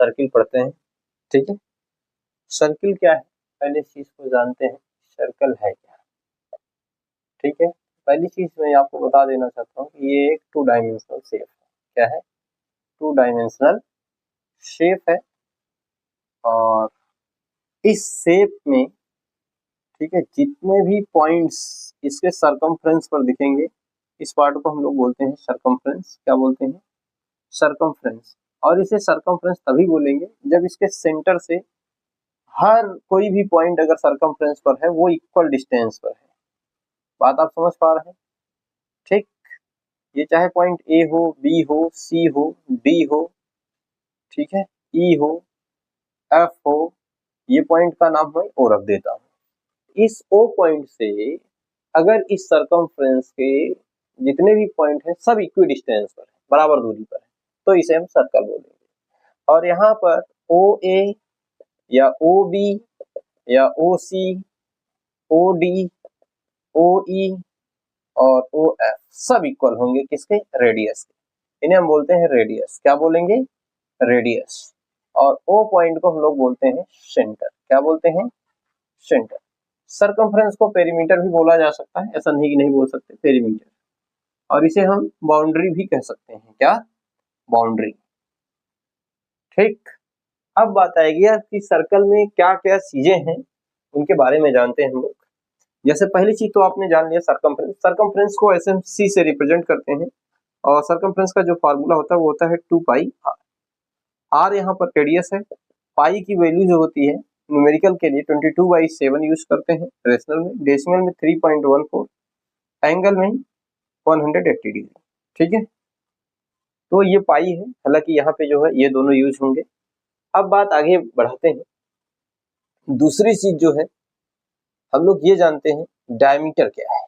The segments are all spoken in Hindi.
सर्किल पढ़ते हैं, ठीक है। सर्किल क्या है, पहले चीज को जानते हैं, सर्कल है क्या, ठीक है। पहली चीज मैं आपको बता देना चाहता हूँ कि ये एक 2 डायमेंशनल शेप है। क्या है, 2 डायमेंशनल शेप है, और इस शेप में, ठीक है, जितने भी पॉइंट्स इसके सरकमफ्रेंस पर दिखेंगे, इस पार्ट को हम लोग बोलते हैं सरकमफ्रेंस। क्या बोलते हैं, सरकमफ्रेंस। और इसे सरकमफ्रेंस तभी बोलेंगे जब इसके सेंटर से हर कोई भी पॉइंट अगर सरकमफ्रेंस पर है वो इक्वल डिस्टेंस पर है। बात आप समझ पा रहे हैं, ठीक। ये चाहे पॉइंट ए हो, बी हो, सी हो, डी हो, ठीक है, ई हो, एफ हो, ये पॉइंट का नाम मैं ओ रख देता हूँ। इस ओ पॉइंट से अगर इस सरकमफ्रेंस के जितने भी पॉइंट हैं सब इक्वी डिस्टेंस पर है, बराबर दूरी पर है, तो इसे हम सर्कल बोलेंगे। और यहाँ पर ओ ए या ओ बी या ओ सी, ओ डी, ओ ई और ओ एफ सब इक्वल होंगे किसके, रेडियस के। इन्हें हम बोलते हैं रेडियस। क्या बोलेंगे, रेडियस। और ओ पॉइंट को हम लोग बोलते हैं सेंटर। क्या बोलते हैं, सेंटर। सरकमफ्रेंस को पेरीमीटर भी बोला जा सकता है, ऐसा नहीं कि नहीं बोल सकते, पेरीमीटर। और इसे हम बाउंड्री भी कह सकते हैं। क्या, बाउंड्री, ठीक। अब बात आएगी यार कि सर्कल में क्या क्या चीजें हैं, उनके बारे में जानते हैं हम लोग। जैसे पहली चीज तो आपने जान लिया सरकमफ्रेंस। सरकमफ्रेंस को एसएमसी से रिप्रेजेंट करते हैं, और सरकमफ्रेंस का जो फार्मूला होता है वो होता है 2 पाई आर। आर यहाँ पर रेडियस है, पाई की वैल्यू जो होती है न्यूमेरिकल के लिए 22/7 यूज करते हैं, रेशनल में, डेसिमल में 3.14, एंगल में 180 डिग्री, ठीक है। तो ये पाई है, हालांकि यहाँ पे जो है ये दोनों यूज होंगे। अब बात आगे बढ़ाते हैं। दूसरी चीज जो है हम लोग ये जानते हैं डायमीटर क्या है,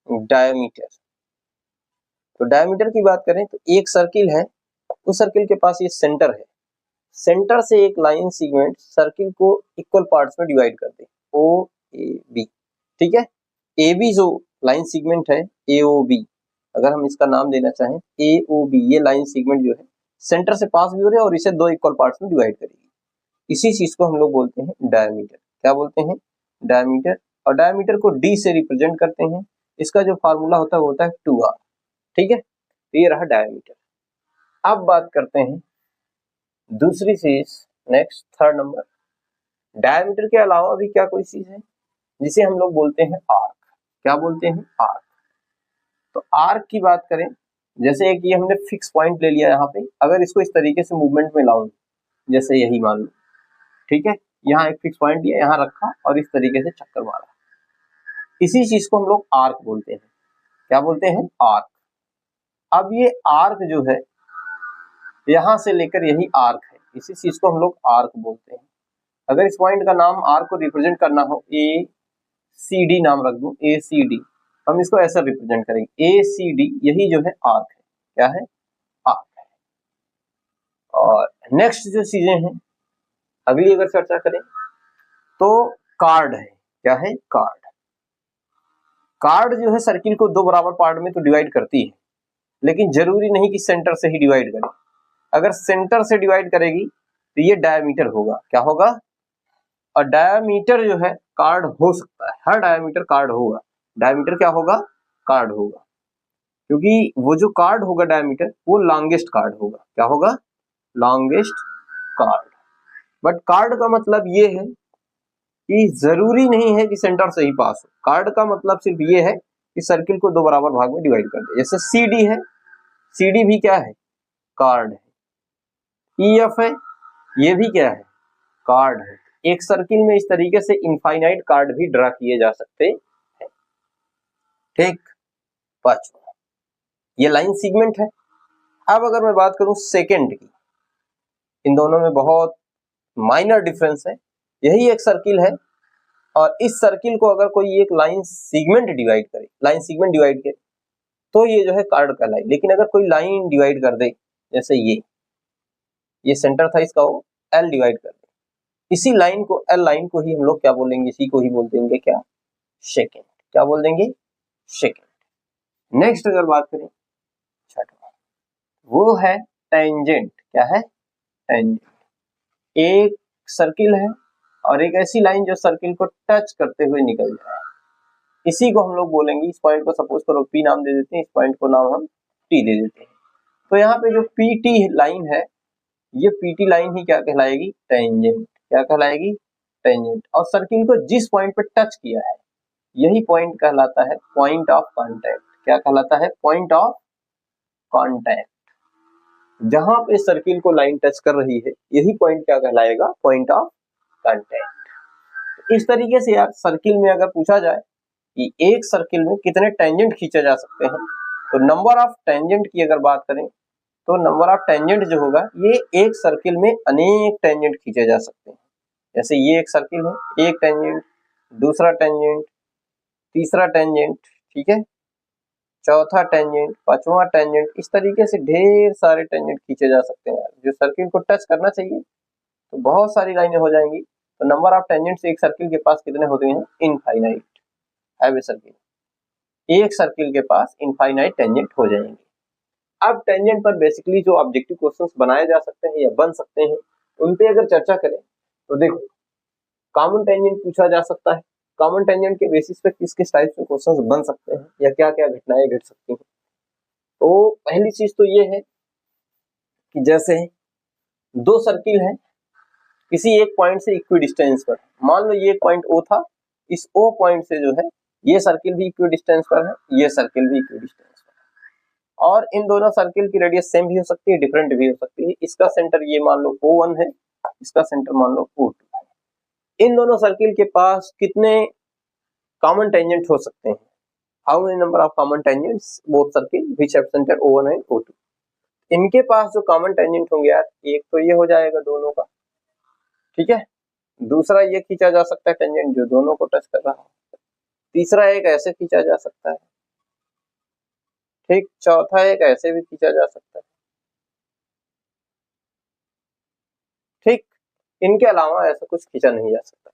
डायमीटर। तो डायमीटर की बात करें तो एक सर्किल है, उस सर्किल के पास ये सेंटर है, सेंटर से एक लाइन सेगमेंट सर्किल को इक्वल पार्ट्स में डिवाइड कर दे, ओ ए बी, ठीक है। ए बी जो लाइन सेगमेंट है, ए ओ बी, अगर हम इसका नाम देना चाहें ए ओ बी, ये लाइन सेगमेंट जो है सेंटर से पास भी हो रही है और इसे 2 इक्वल पार्ट्स में डिवाइड करेगी। इसी चीज को हम लोग बोलते हैं डायमीटर। क्या बोलते हैं, डायमीटर। और डायमीटर को डी से रिप्रेजेंट करते हैं, इसका जो फार्मूला होता है वो होता है 2r, ठीक है। तो ये रहा डायमीटर। अब बात करते हैं दूसरी चीज, नेक्स्ट थर्ड नंबर, डायमीटर के अलावा भी क्या कोई चीज है जिसे हम लोग बोलते हैं आर्क। क्या बोलते हैं, आर्क। तो आर्क की बात करें, जैसे एक ये हमने फिक्स पॉइंट ले लिया यहाँ पे, अगर इसको इस तरीके से मूवमेंट में लाऊं, जैसे यही मान लो, ठीक है, यहाँ एक फिक्स पॉइंट लिया, यहाँ रखा और इस तरीके से चक्कर मारा, इसी चीज को हम लोग आर्क बोलते हैं। क्या बोलते हैं, आर्क। अब ये आर्क जो है यहां से लेकर यही आर्क है, इसी चीज को हम लोग आर्क बोलते हैं। अगर इस पॉइंट का नाम आर्क को रिप्रेजेंट करना हो, ए सी डी नाम रख दूं, ए सी डी, हम इसको ऐसा रिप्रेजेंट करेंगे, ए सी डी, यही जो है आर्क है। क्या है, आर्क है। और नेक्स्ट जो चीजें हैं अगली अगर चर्चा करें तो कार्ड है। क्या है, कार्ड। कार्ड जो है सर्किल को 2 बराबर पार्ट में तो डिवाइड करती है, लेकिन जरूरी नहीं कि सेंटर से ही डिवाइड करे। अगर सेंटर से डिवाइड करेगी तो ये डायमीटर होगा। क्या होगा, और डायमीटर जो है कार्ड हो सकता है, हर डायमीटर कार्ड होगा। डायमीटर क्या होगा, कार्ड होगा, क्योंकि वो जो कार्ड होगा डायमीटर वो लॉन्गेस्ट कार्ड होगा। क्या होगा, लॉन्गेस्ट कार्ड। बट कार्ड का मतलब ये है कि जरूरी नहीं है कि सेंटर से ही पास हो। कार्ड का मतलब सिर्फ ये है कि सर्किल को 2 बराबर भाग में डिवाइड कर दे। जैसे सीडी है, सीडी भी क्या है, कार्ड है। ईएफ है, ये भी क्या है, कार्ड है। एक सर्किल में इस तरीके से इनफाइनाइट कार्ड भी ड्रा किए जा सकते हैं, ठीक। पांचवा, ये लाइन सेगमेंट है। अब अगर मैं बात करूं सेकंड की, इन दोनों में बहुत माइनर डिफरेंस है। यही एक सर्किल है और इस सर्किल को अगर कोई एक लाइन सेगमेंट डिवाइड करे, लाइन सेगमेंट डिवाइड करे, तो ये जो है कार्ड कहलाए। लेकिन अगर कोई लाइन डिवाइड कर दे, जैसे ये सेंटर था इसका, वो एल डिवाइड कर दे, इसी लाइन को, एल लाइन को ही हम लोग क्या बोलेंगे, इसी को ही बोल देंगे क्या, सेकंड। क्या बोल देंगे, सेकंड। नेक्स्ट अगर बात करें छठवां, वो है टेंजेंट। क्या है? टेंजेंट। एक सर्किल है और एक ऐसी लाइन जो सर्किल को टच करते हुए निकल जाए, इसी को हम लोग बोलेंगे, इस पॉइंट को सपोज करो P नाम दे देते हैं, इस पॉइंट को नाम हम T दे देते हैं। तो यहाँ पे जो PT लाइन है, ये PT लाइन ही क्या कहलाएगी? टेंजेंट। क्या कहलाएगी? टेंजेंट। और सर्किल को जिस पॉइंट पे टच किया है, यही पॉइंट कहलाता है पॉइंट ऑफ कांटेक्ट। क्या कहलाता है? Point of contact. जहां पे सर्किल को लाइन टच कर रही है, यही पॉइंट क्या कहलाएगा? Point of contact. इस तरीके से यार सर्किल में अगर पूछा जाए कि एक सर्किल में कितने टेंजेंट खींचे जा सकते हैं, तो नंबर ऑफ टेंजेंट की अगर बात करें तो नंबर ऑफ टेंजेंट जो होगा, ये एक सर्किल में अनेक टेंजेंट खींचे जा सकते हैं। जैसे ये एक सर्किल है, एक टेंजेंट, दूसरा टेंजेंट, तीसरा टेंजेंट, ठीक है, चौथा टेंजेंट, पांचवा टेंजेंट, इस तरीके से ढेर सारे टेंजेंट खींचे जा सकते हैं। जो सर्किल को टच करना चाहिए तो बहुत सारी लाइनें हो जाएंगी। तो नंबर ऑफ टेंजेंट्स एक सर्किल के पास कितने होते हैं? इनफाइनाइट। हैव ए सर्किल, एक सर्किल के पास इनफाइनाइट टेंजेंट हो जाएंगे। अब टेंजेंट पर बेसिकली जो ऑब्जेक्टिव क्वेश्चंस बनाए जा सकते हैं या बन सकते हैं, उन पे अगर चर्चा करें तो देखो, कॉमन टेंजेंट पूछा जा सकता है। कॉमन टेंजेंट के बेसिस पे किस किस टाइप के क्वेश्चंस बन सकते हैं या क्या क्या घटनाएं घट सकती हैं। तो पहली चीज तो ये है कि जैसे दो सर्किल है, किसी एक पॉइंट से इक्वी डिस्टेंस पर, मान लो ये पॉइंट O था, इस O पॉइंट से जो है ये सर्किल भी इक्वी डिस्टेंस पर है, ये सर्किल भी इक्वी डिस्टेंस पर है, और इन दोनों सर्किल की रेडियस सेम भी हो सकती है, डिफरेंट भी हो सकती है। इसका सेंटर ये मान लो O1 है, इसका सेंटर मान लो O2 है। इन दोनों सर्किल के पास कितने कॉमन टेंजेंट हो सकते हैं? How many number of common tangents both circle which have centre O1 and O2। इनके पास जो कॉमन टेंजेंट होंगे यार, एक तो ये हो जाएगा दोनों का, ठीक है, दूसरा ये खींचा जा सकता है टेंजेंट जो दोनों को टच कर रहा है, तीसरा एक ऐसे खींचा जा सकता है, ठीक, चौथा एक ऐसे भी खींचा जा सकता है, ठीक। इनके अलावा ऐसा कुछ खींचा नहीं जा सकता।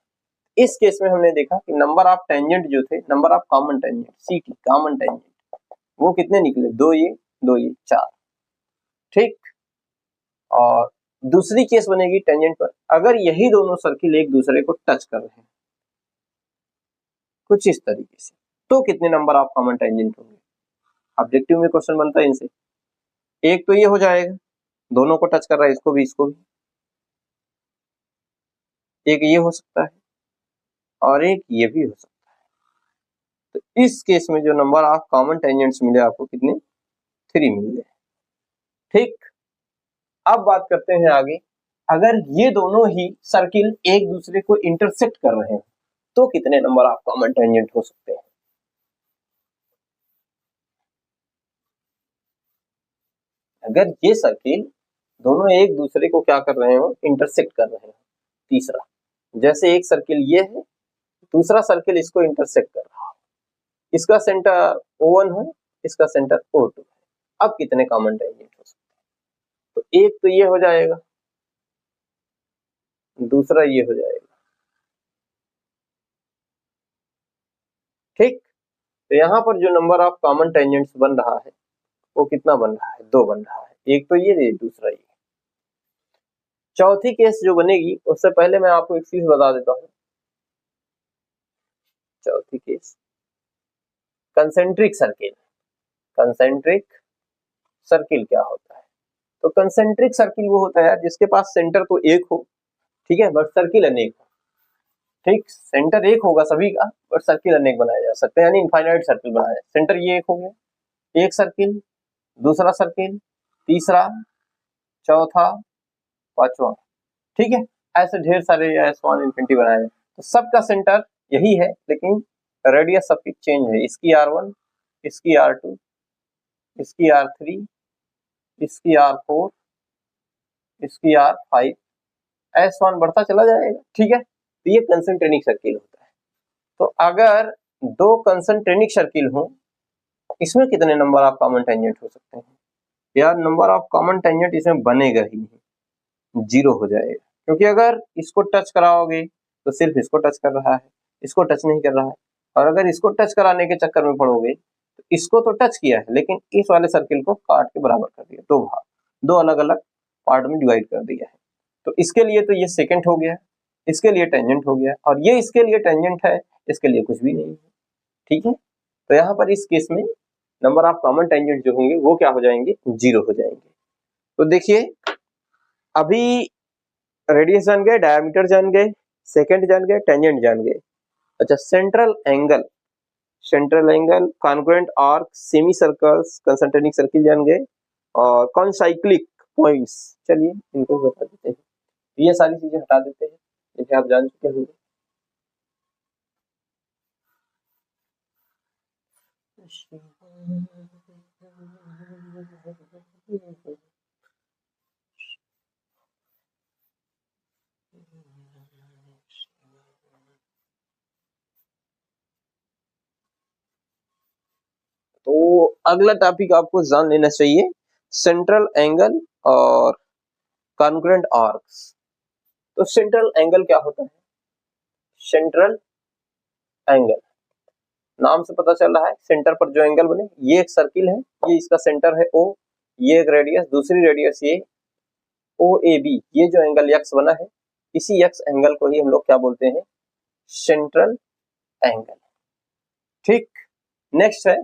इस केस में हमने देखा कि नंबर ऑफ टेंजेंट जो थे, number of common tangent, CT common tangent, वो कितने निकले? दो ये 4, ठीक। और दूसरी केस बनेगी टेंजेंट पर, अगर यही दोनों सर्किल एक दूसरे को टच कर रहे हैं कुछ इस तरीके से, तो कितने नंबर ऑफ कॉमन टेंजेंट होंगे? ऑब्जेक्टिव में क्वेश्चन बनता है इनसे। एक तो ये हो जाएगा, दोनों को टच कर रहा है, इसको भी इसको भी, एक ये हो सकता है और एक ये भी हो सकता है। तो इस केस में जो नंबर ऑफ कॉमन टेंजेंट्स मिले आपको कितने? 3 मिल गए, ठीक। अब बात करते हैं आगे, अगर ये दोनों ही सर्किल एक दूसरे को इंटरसेक्ट कर रहे हैं तो कितने नंबर ऑफ कॉमन टेंजेंट हो सकते हैं? अगर ये सर्किल दोनों एक दूसरे को क्या कर रहे हो? इंटरसेक्ट कर रहे हैं। तीसरा, जैसे एक सर्किल ये है, दूसरा सर्किल इसको इंटरसेक्ट कर रहा है, इसका सेंटर O1 है, इसका सेंटर O2 है। अब कितने कॉमन टेंजेंट हो सकते हैं? तो एक तो ये हो जाएगा, दूसरा ये हो जाएगा, ठीक। तो यहाँ पर जो नंबर ऑफ कॉमन टेंजेंट्स बन रहा है वो कितना बन रहा है? 2 बन रहा है, एक तो ये दूसरा ये। चौथी केस जो बनेगी उससे पहले मैं आपको एक चीज बता देता हूँ। चौथी case concentric circle. Concentric circle क्या होता है? तो कंसेंट्रिक सर्किल वो होता है जिसके पास सेंटर तो एक हो, ठीक है, बट सर्किल अनेक हो, ठीक। सेंटर एक होगा सभी का, बट सर्किल अनेक बनाए जा सकते हैं, यानी इनफाइनाइट सर्किल बनाया। सेंटर ये एक हो गया, एक सर्किल, दूसरा सर्किल, तीसरा, चौथा, पांचवा, ठीक है, ऐसे ढेर सारे S1 इनफिनिटी बनाए हैं। तो सबका सेंटर यही है, लेकिन रेडियस सबकी चेंज है, इसकी R1, इसकी R2, इसकी R3, इसकी R4, इसकी R5, S1 बढ़ता चला जाएगा, ठीक है। तो ये कंसेंट्रिक सर्किल होता है। तो अगर दो कंसेंट्रिक सर्किल हो, इसमें कितने नंबर ऑफ कॉमन टेंजेंट हो सकते हैं? यार नंबर ऑफ कॉमन टेंजेंट इसमें बनेगा ही नहीं, 0 हो जाएगा, क्योंकि अगर इसको टच कराओगे तो सिर्फ इसको टच कर रहा है, इसको टच नहीं कर रहा है। और अगर इसको टच कराने के चक्कर में पड़ोगे तो इसको तो टच किया है, लेकिन इस वाले सर्किल को काट के बराबर कर दिया, दो भाग, दो अलग अलग पार्ट में डिवाइड कर दिया है। तो इसके लिए तो ये सेकेंट हो गया, इसके लिए टेंजेंट हो गया, और ये इसके लिए टेंजेंट है, इसके लिए कुछ भी नहीं है। ठीक है, तो यहाँ पर इस केस में नंबर ऑफ कॉमन टेंजेंट जो होंगे वो क्या हो जाएंगे, 0 हो जाएंगे। तो देखिए अभी रेडियस जान गए, डायमीटर जान गए, सेकेंड जान गए, टेंजेंट जान गए। अच्छा, central angle, congruent arc, semi circles, concentric circle जान गए, और कॉन्साइक्लिक पॉइंट्स, चलिए इनको बता देते हैं। ये सारी चीजें हटा देते हैं, जैसे आप जान चुके होंगे। तो अगला टॉपिक आपको जान लेना चाहिए, सेंट्रल एंगल और कॉन्ग्रुएंट आर्क्स। तो सेंट्रल एंगल क्या होता है? सेंट्रल एंगल नाम से पता चल रहा है, सेंटर पर जो एंगल बने, ये एक सर्किल है, ये इसका सेंटर है O, ये एक रेडियस, दूसरी रेडियस ये OAB, ये जो एंगल x बना है, इसी x एंगल को ही हम लोग क्या बोलते हैं, सेंट्रल एंगल। ठीक, नेक्स्ट है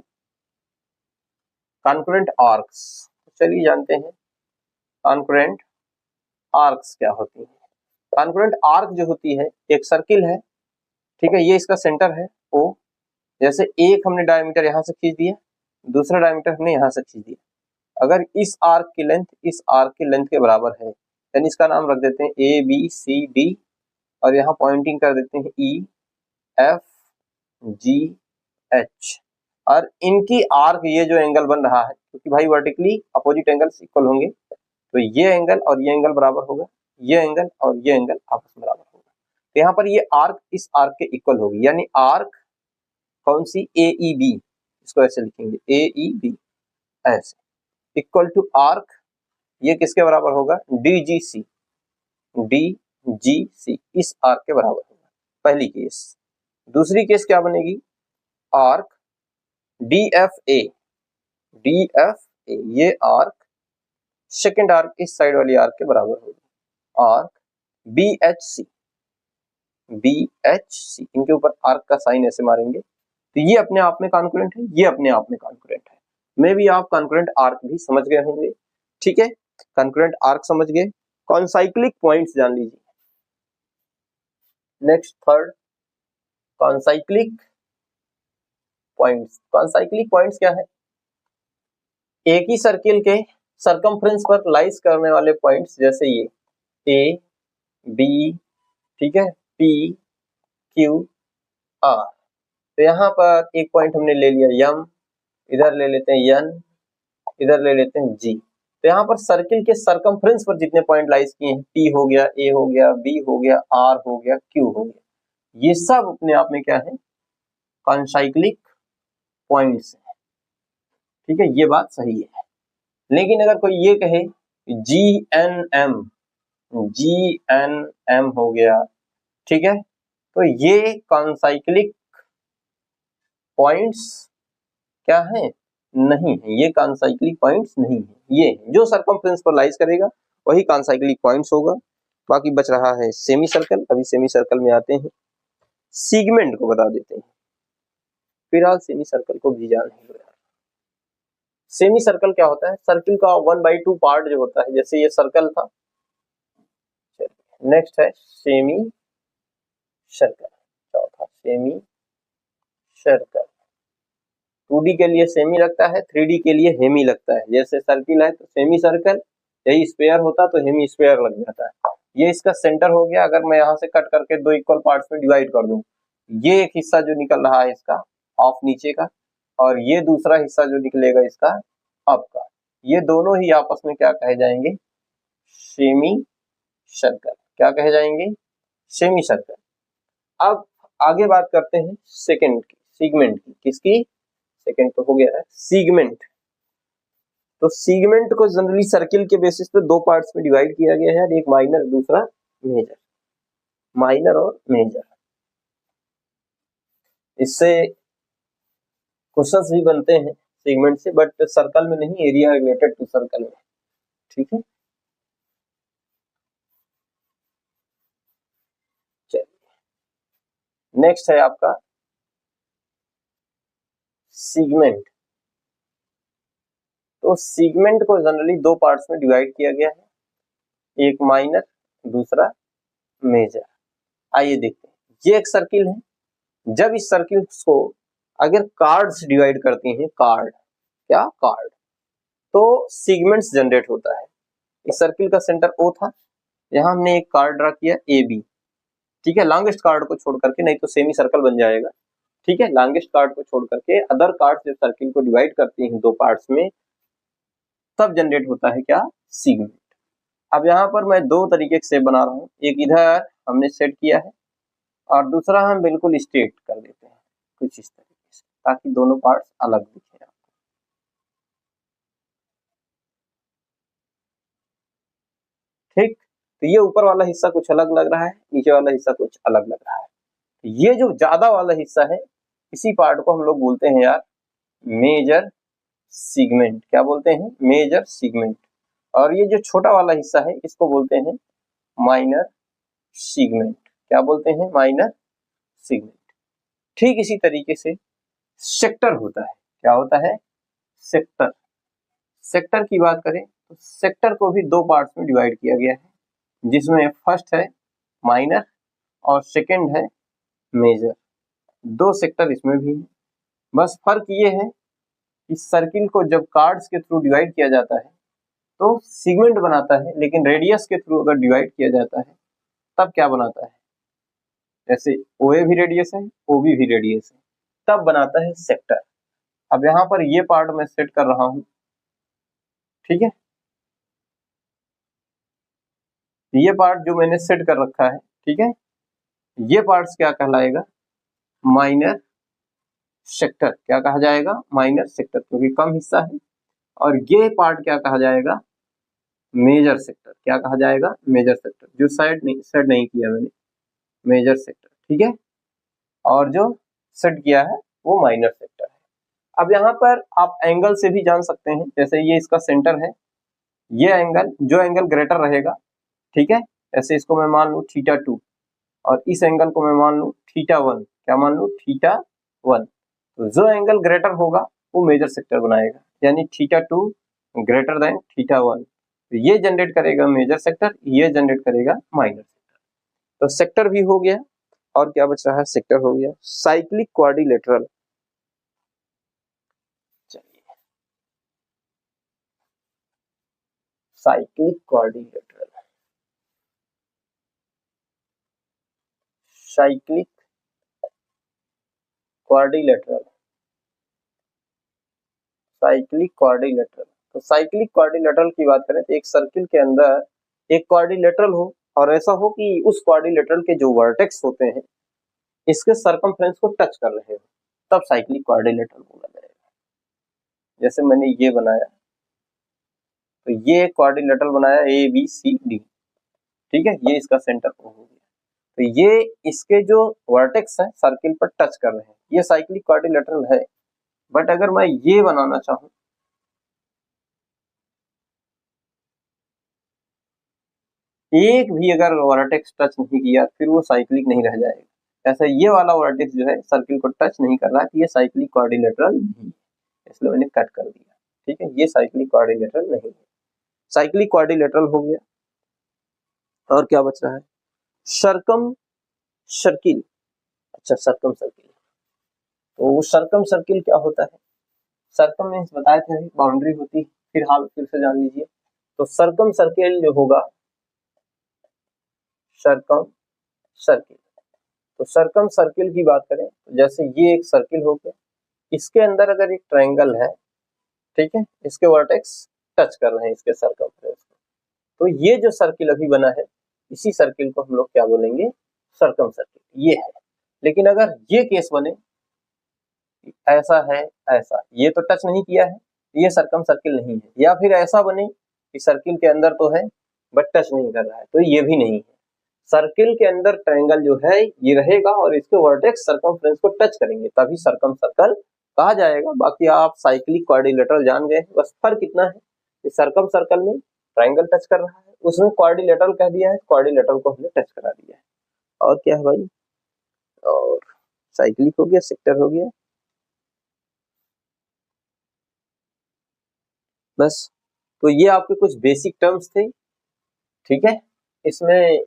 कॉन्ग्रुएंट आर्क्स। चलिए जानते हैं कॉन्ग्रुएंट आर्क्स क्या होती है। कॉन्ग्रुएंट आर्क जो होती है, एक सर्किल है, ठीक है, ये इसका सेंटर है O, जैसे एक हमने डायमीटर यहाँ से खींच दिया, दूसरा डायमीटर हमने यहाँ से खींच दिया, अगर इस आर्क की लेंथ इस आर्क की लेंथ के बराबर है, यानी इसका नाम रख देते हैं ABCD, और यहाँ पॉइंटिंग कर देते हैं EFGH, और इनकी आर्क ये जो एंगल बन रहा है, क्योंकि भाई वर्टिकली अपोजिट एंगल्स इक्वल होंगे, तो ये एंगल और ये एंगल बराबर होगा, ये एंगल और ये एंगल आपस में बराबर होगा। तो यहाँ पर ये आर्क इस आर्क के इक्वल होगी, यानी आर्क कौन सी, AEB, इसको ऐसे लिखेंगे AEB, ऐसे इक्वल टू आर्क, ये किसके बराबर होगा, DGC, इस आर्क के बराबर होगा, पहली केस। दूसरी केस क्या बनेगी, आर्क DFA, ये आर्क सेकेंड आर्क इस साइड वाली आर्क के बराबर होगी, आर्क BHC, इनके ऊपर आर्क का साइन ऐसे मारेंगे, तो ये अपने आप में कॉन्ग्रुएंट है, ये अपने आप में कॉन्ग्रुएंट है। मे भी आप कॉन्ग्रुएंट आर्क भी समझ गए होंगे। ठीक है, कॉन्ग्रुएंट आर्क समझ गए, कॉन्साइक्लिक पॉइंट्स जान लीजिए। Next third, concyclic points. Concyclic points क्या है, एक ही सर्किल के सरकमफ्रेंस पर लाइज करने वाले पॉइंट्स, जैसे ये A, B, ठीक है, P, Q, R। तो यहाँ पर एक पॉइंट हमने ले लिया M, इधर ले लेते हैं N, इधर ले लेते हैं G। तो यहाँ पर सर्किल के सरकमफ्रेंस पर जितने पॉइंट लाइज किए हैं, P हो गया, A हो गया, B हो गया, R हो गया, Q हो गया, ये सब अपने आप में क्या है, कॉन्साइक्लिक पॉइंट्स है। ठीक है, ये बात सही है। लेकिन अगर कोई ये कहे GNM हो गया, ठीक है, तो ये कॉन्साइक्लिक पॉइंट्स क्या है, नहीं है, ये कॉन्साइक्लिक पॉइंट्स नहीं है। ये जो सरकमफ्रेंस पर लाइज करेगा वही कॉन्साइक्लिक पॉइंट्स होगा। बाकी बच रहा है सेमी सर्कल, अभी सेमी सर्कल में आते हैं, सीगमेंट को बता देते हैं, फिलहाल सेमी सर्कल को भी जान लो यार। सेमी सर्कल क्या होता है, सर्किल का 1/2 पार्ट जो होता है, जैसे ये सर्कल था। नेक्स्ट है सेमी सर्कल, चौथा सेमी सर्कल। 2D के लिए सेमी लगता है, 3D के लिए हेमी लगता है। जैसे सर्किल है तो सेमी सर्कल, यही स्क्वायर होता तो हेमी स्क्वायर लग जाता है। ये इसका सेंटर हो गया, अगर मैं यहाँ से कट करके दो इक्वल पार्ट्स में डिवाइड कर दूं, ये एक हिस्सा जो निकल रहा है इसका ऑफ नीचे का, और ये दूसरा हिस्सा जो निकलेगा इसका अप का, ये दोनों ही आपस में क्या कहे जाएंगे, सेमी सर्कल। क्या कहे जाएंगे, सेमी सर्कल। अब आगे बात करते हैं सेकंड की, सीगमेंट की। किसकी, सेकंड तो हो गया है, सीगमेंट। तो सीगमेंट को जनरली सर्किल के बेसिस पे दो पार्ट्स में डिवाइड किया गया है, एक माइनर दूसरा मेजर, माइनर और मेजर। इससे क्वेश्चंस भी बनते हैं सीगमेंट से, बट सर्कल में नहीं, एरिया रिलेटेड टू सर्कल में। ठीक है, चलिए नेक्स्ट है आपका सीगमेंट। तो सीगमेंट को जनरली दो पार्ट्स में डिवाइड किया गया है, एक माइनर दूसरा मेजर। आइए देखते हैं, ये एक सर्किल है, जब इस सर्किल को अगर कार्ड्स डिवाइड करती हैं, कार्ड क्या कार्ड, तो सीगमेंट्स जनरेट होता है। इस सर्किल का सेंटर O था, यहाँ हमने एक कार्ड ड्रा किया AB, ठीक है, लॉन्गेस्ट कार्ड को छोड़ करके, नहीं तो सेमी सर्कल बन जाएगा, ठीक है, लॉन्गेस्ट कार्ड को छोड़ करके अदर कार्ड जब सर्किल को डिवाइड करती हैं दो पार्ट्स में, तब जनरेट होता है क्या, सीगमेंट। अब यहाँ पर मैं दो तरीके से बना रहा हूँ, एक इधर हमने सेट किया है और दूसरा हम बिल्कुल स्ट्रेट कर देते हैं कुछ इस तरीके से, ताकि दोनों पार्ट्स अलग दिखे। ठीक, तो ये ऊपर वाला हिस्सा कुछ अलग लग रहा है, नीचे वाला हिस्सा कुछ अलग लग रहा है। ये जो ज्यादा वाला हिस्सा है, इसी पार्ट को हम लोग बोलते हैं यार मेजर सीगमेंट। क्या बोलते हैं, मेजर सीगमेंट। और ये जो छोटा वाला हिस्सा है, इसको बोलते हैं माइनर सीगमेंट। क्या बोलते हैं, माइनर सीगमेंट। ठीक इसी तरीके से सेक्टर होता है। क्या होता है, सेक्टर। सेक्टर की बात करें तो सेक्टर को भी दो पार्ट्स में डिवाइड किया गया है, जिसमें फर्स्ट है माइनर और सेकंड है मेजर। दो सेक्टर इसमें भी है, बस फर्क ये है कि सर्किल को जब कार्ड्स के थ्रू डिवाइड किया जाता है तो सीगमेंट बनाता है, लेकिन रेडियस के थ्रू अगर डिवाइड किया जाता है तब क्या बनाता है, जैसे OA भी रेडियस है, OB भी रेडियस है, तब बनाता है सेक्टर। अब यहाँ पर ये पार्ट मैं सेट कर रहा हूँ, ठीक है, ये पार्ट जो मैंने सेट कर रखा है, ठीक है, ये पार्ट्स क्या कहलाएगा, माइनर सेक्टर। क्या कहा जाएगा, माइनर सेक्टर, क्योंकि कम हिस्सा है। और ये पार्ट क्या कहा जाएगा, मेजर सेक्टर। क्या कहा जाएगा, मेजर सेक्टर। जो सेट नहीं किया मैंने, मेजर सेक्टर, ठीक है, और जो सेट किया है वो माइनर सेक्टर है। अब यहाँ पर आप एंगल से भी जान सकते हैं, जैसे ये इसका सेंटर है, ये एंगल, जो एंगल ग्रेटर रहेगा, ठीक है, ऐसे इसको मैं मान लूँ θ2 और इस एंगल को मैं मान लूँ θ1। क्या मान लूँ, θ1। तो जो एंगल ग्रेटर होगा वो मेजर सेक्टर बनाएगा, यानी θ2 ग्रेटर देन θ1। तो ये जनरेट करेगा मेजर सेक्टर, ये जनरेट करेगा माइनर सेक्टर। तो सेक्टर भी हो गया, और क्या बच रहा है, सेक्टर हो गया। साइक्लिक क्वाड्रिलेटरल, चलिए cyclic quadrilateral, cyclic quadrilateral, cyclic quadrilateral. तो साइक्लिक क्वाड्रिलेटरल की बात करें तो एक सर्किल के अंदर एक क्वाड्रिलेटरल हो, और ऐसा हो कि उस क्वाड्रिलेटरल के जो वर्टेक्स होते हैं इसके सरकमफ्रेंस को टच कर रहे हो, तब साइक्लिक क्वाड्रिलेटरल बोला जाएगा। जैसे मैंने ये बनाया, तो ये क्वाड्रिलेटरल बनाया ABCD, ठीक है, ये इसका सेंटर हो गया, तो ये इसके जो वर्टेक्स हैं सर्किल पर टच कर रहे हैं, ये साइक्लिक क्वाड्रिलेटरल है। बट अगर मैं ये बनाना चाहूँ, एक भी अगर वर्टेक्स टच नहीं किया, फिर वो साइक्लिक नहीं रह जाएगा। ऐसा ये वाला वर्टेक्स जो है सर्किल को टच नहीं कर रहा है, ये साइक्लिक क्वाड्रिलेटरल नहीं है, इसलिए मैंने कट कर दिया, ठीक है, ये साइक्लिक क्वाड्रिलेटरल नहीं है। साइक्लिक क्वाड्रिलेटरल हो गया, और क्या बच रहा है, सर्कम सर्किल। अच्छा, सर्कम सर्किल, तो सर्कम सर्किल क्या होता है, सर्कम मीन्स बताए थे बाउंड्री होती है, फिर से जान लीजिए। तो सर्कम सर्किल जो होगा, सर्कम सर्किल, तो सर्कम सर्किल की बात करें तो जैसे ये एक सर्किल हो गया, इसके अंदर अगर एक ट्रायंगल है, ठीक है, इसके वर्टेक्स टच कर रहे हैं इसके सर्कमफ्रेंस को, तो ये जो सर्किल अभी बना है, इसी सर्किल को हम लोग क्या बोलेंगे, सर्कम सर्किल, ये है। लेकिन अगर ये केस बने, ऐसा है, ऐसा, ये तो टच नहीं किया है, ये सर्कम सर्किल नहीं है, या फिर ऐसा बने कि सर्किल के अंदर तो है बट टच नहीं कर रहा है, तो ये भी नहीं है। सर्किल के अंदर ट्रायंगल जो है ये रहेगा और इसके वर्टेक्स सर्कमफ्रेंस को टच करेंगे, तभी सर्कम सर्कल कहा जाएगा। बाकी आप साइक्लिक क्वाड्रिलेटरल जान गए, बस फर्क इतना है कि सर्कम सर्कल में ट्राइंगल टच कर रहा है, उसमें क्वाड्रिलेटरल कह दिया है, क्वाड्रिलेटरल को हमने टच करा दिया है। और क्या है भाई, और साइक्लिक हो गया, सेक्टर हो गया, बस। तो ये आपके कुछ बेसिक टर्म्स थे, ठीक है। इसमें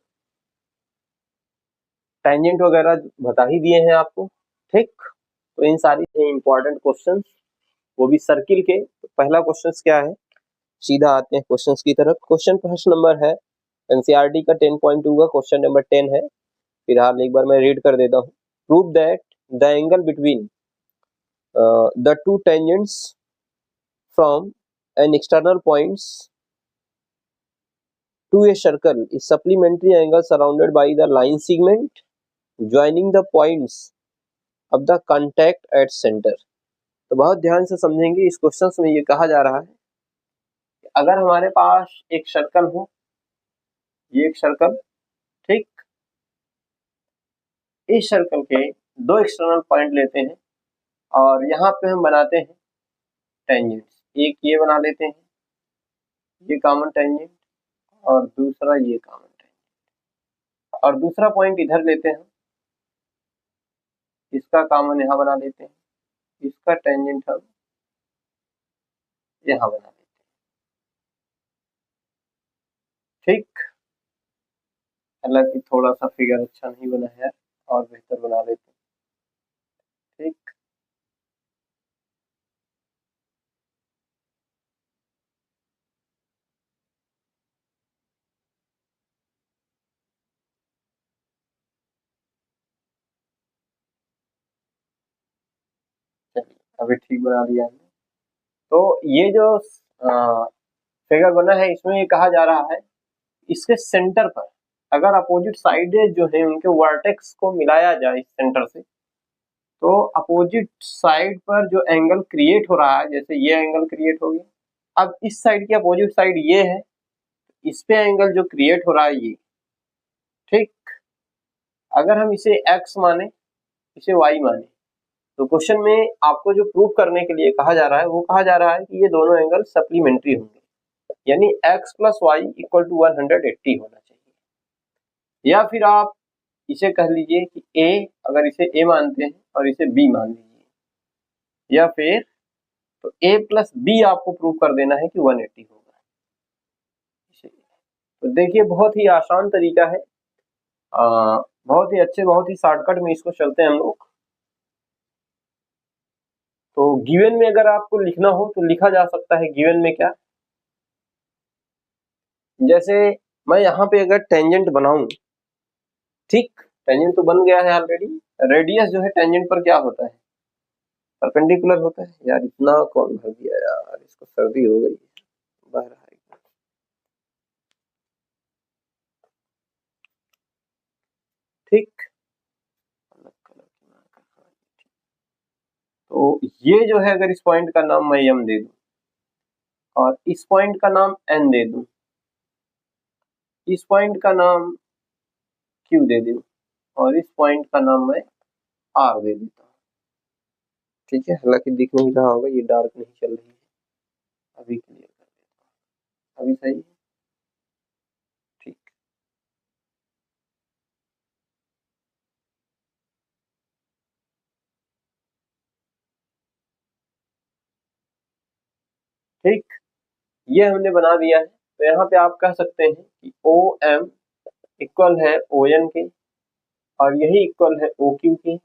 टेंजेंट वगैरह बता ही दिए हैं आपको, ठीक। तो इन सारी इंपॉर्टेंट क्वेश्चंस, वो भी सर्किल के। तो पहला क्वेश्चन क्या है, सीधा आते हैं क्वेश्चंस की तरफ। क्वेश्चन फर्स्ट नंबर है एनसीईआरटी का 10.2 का क्वेश्चन नंबर 10 है। फिलहाल एक बार मैं रीड कर देता हूँ। Prove that the angle between the two tangents from an external points to a circle is supplementary angle surrounded by the line segment joining the points of the contact at center। तो बहुत ध्यान से समझेंगे, इस क्वेश्चन में ये कहा जा रहा है कि अगर हमारे पास एक सर्कल हो, ये एक सर्कल, ठीक, इस सर्कल के दो एक्सटर्नल पॉइंट लेते हैं और यहाँ पे हम बनाते हैं टेंजेंट्स। एक ये बना लेते हैं, ये कॉमन टेंजेंट, और दूसरा ये कॉमन टेंजेंट, और दूसरा पॉइंट इधर लेते हैं, इसका कॉमन यहाँ बना लेते हैं, इसका टेंजेंट हम यहाँ बना लेते हैं, ठीक। हालांकि थोड़ा सा फिगर अच्छा नहीं बना है, और बेहतर बना लेते हैं, ठीक। चलिए अभी ठीक बना दिया हमने। तो ये जो फिगर बना है, इसमें ये कहा जा रहा है इसके सेंटर पर अगर अपोजिट साइड जो है उनके वर्टेक्स को मिलाया जाए इस सेंटर से, तो अपोजिट साइड पर जो एंगल क्रिएट हो रहा है, जैसे ये एंगल क्रिएट हो गया, अब इस साइड की अपोजिट साइड ये है, इस पे एंगल जो क्रिएट हो रहा है ये, ठीक। अगर हम इसे x माने, इसे y माने, तो क्वेश्चन में आपको जो प्रूव करने के लिए कहा जा रहा है, वो कहा जा रहा है कि ये दोनों एंगल सप्लीमेंट्री होंगे, यानी x plus y equal to 180 होना चाहिए। या फिर आप इसे कह लीजिए कि a, अगर इसे a मानते हैं और इसे b मान लीजिए, या फिर तो a प्लस b आपको प्रूव कर देना है कि 180 होगा। तो देखिए बहुत ही आसान तरीका है, बहुत ही अच्छे, बहुत ही शॉर्टकट में इसको चलते हैं हम लोग। तो गिवन में अगर आपको लिखना हो तो लिखा जा सकता है गिवन में क्या, जैसे मैं यहाँ पे अगर टेंजेंट बनाऊं, ठीक, टेंजेंट तो बन गया है ऑलरेडी। रेडियस जो है टेंजेंट पर क्या होता है, परपेंडिकुलर होता है। यार इतना कौन भर दिया यार, इसको सर्दी हो गई, बह रहा है, ठीक। तो ये जो है, अगर इस पॉइंट का नाम मैं m दे दूं और इस पॉइंट का नाम n दे दूं, इस पॉइंट का नाम q दे दूं, और इस पॉइंट का नाम मैं r दे देता हूँ, ठीक है। हालांकि दिख नहीं रहा होगा, ये डार्क नहीं चल रही है, अभी क्लियर कर देता हूँ, अभी सही है, ठीक। ठीक, ये हमने बना दिया है। तो यहाँ पे आप कह सकते हैं कि ओ एम इक्वल है ओ एन के, और यही इक्वल है ओ क्यू के,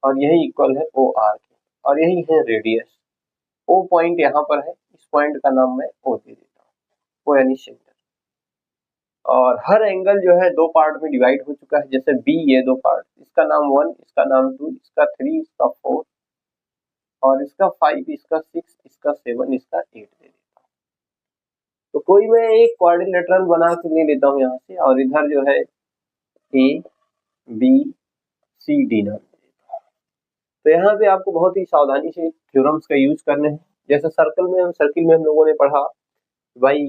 और यही इक्वल है ओ आर के, और यही है रेडियस। ओ पॉइंट यहाँ पर है, इस पॉइंट का नाम मैं ओ दे देता हूँ, ओ यानी सेंटर। और हर एंगल जो है दो पार्ट में डिवाइड हो चुका है, जैसे बी, ये दो पार्ट, इसका नाम 1, इसका नाम 2, इसका 3, इसका 4, और इसका 5, इसका 6, इसका 7, इसका 8 दे देता हूँ। तो कोई मैं एक क्वाड्रिलेटरल बना के ले लेता हूँ यहाँ से, और इधर जो है ए बी सी डी नाम दे देता हूँ। तो यहाँ पे आपको बहुत ही सावधानी से थ्योरम्स का यूज करने हैं। जैसे सर्किल में हम लोगों ने पढ़ा भाई,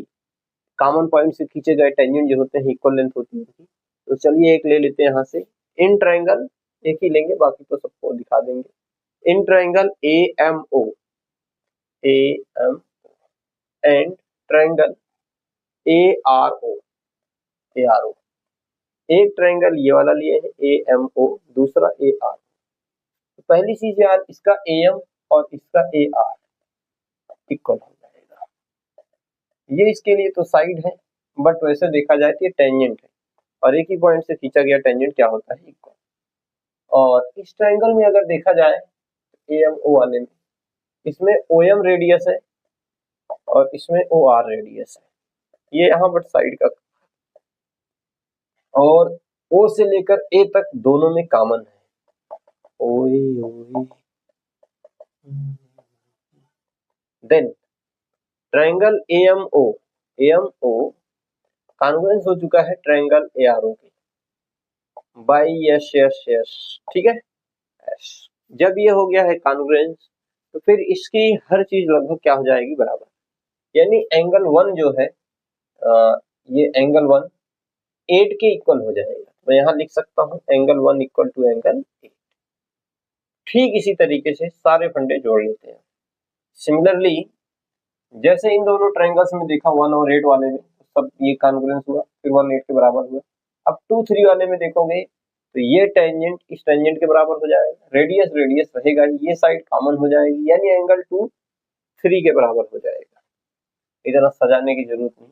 कॉमन पॉइंट से खींचे गए टेंजेंट जो होते हैं इक्वल लेंथ होती है। तो चलिए एक ले लेते हैं यहाँ से, इन ट्रायंगल एक ही लेंगे, बाकी तो सबको दिखा देंगे। In triangle A M O and triangle ARO, ARO, एक ट्रायंगल ये वाला लिए है AMO, दूसरा AR। तो पहली चीज यार, इसका AM और इसका AR इक्वल हो जाएगा। ये इसके लिए तो साइड है, बट वैसे देखा जाए तो ये टेंजेंट है, और एक ही पॉइंट से खींचा गया टेंजेंट क्या होता है, इक्वल। और इस ट्रायंगल में अगर देखा जाए AMO वाले में, इसमें OM रेडियस है और इसमें OR रेडियस है, ये यहाँ पर साइड का, और O से लेकर A तक दोनों में कॉमन है। OA OA, then triangle AMO, AMO congruence हो चुका है ट्रायंगल ARO के बाई यस यस यस, ठीक है। जब ये हो गया है कॉन्ग्रुएंस, तो फिर इसकी हर चीज लगभग क्या हो जाएगी, बराबर। यानी एंगल 1 जो है, ये एंगल 1 8 के इक्वल हो जाएगा। मैं यहाँ लिख सकता हूँ एंगल 1 इक्वल टू एंगल 8। ठीक इसी तरीके से सारे फंडे जोड़ लेते हैं। सिमिलरली जैसे इन दोनों ट्रायंगल्स में देखा 1 और 8 वाले में, सब ये कॉन्ग्रुएंस हुआ, फिर 1 8 के बराबर हुआ। अब 2 3 वाले में देखोगे तो ये टेंजेंट इस टेंजेंट के बराबर हो जाएगा, रेडियस रेडियस रहेगा, ये साइड कॉमन हो जाएगी, यानी एंगल 2 3 के बराबर हो जाएगा। इधर सजाने की जरूरत नहीं,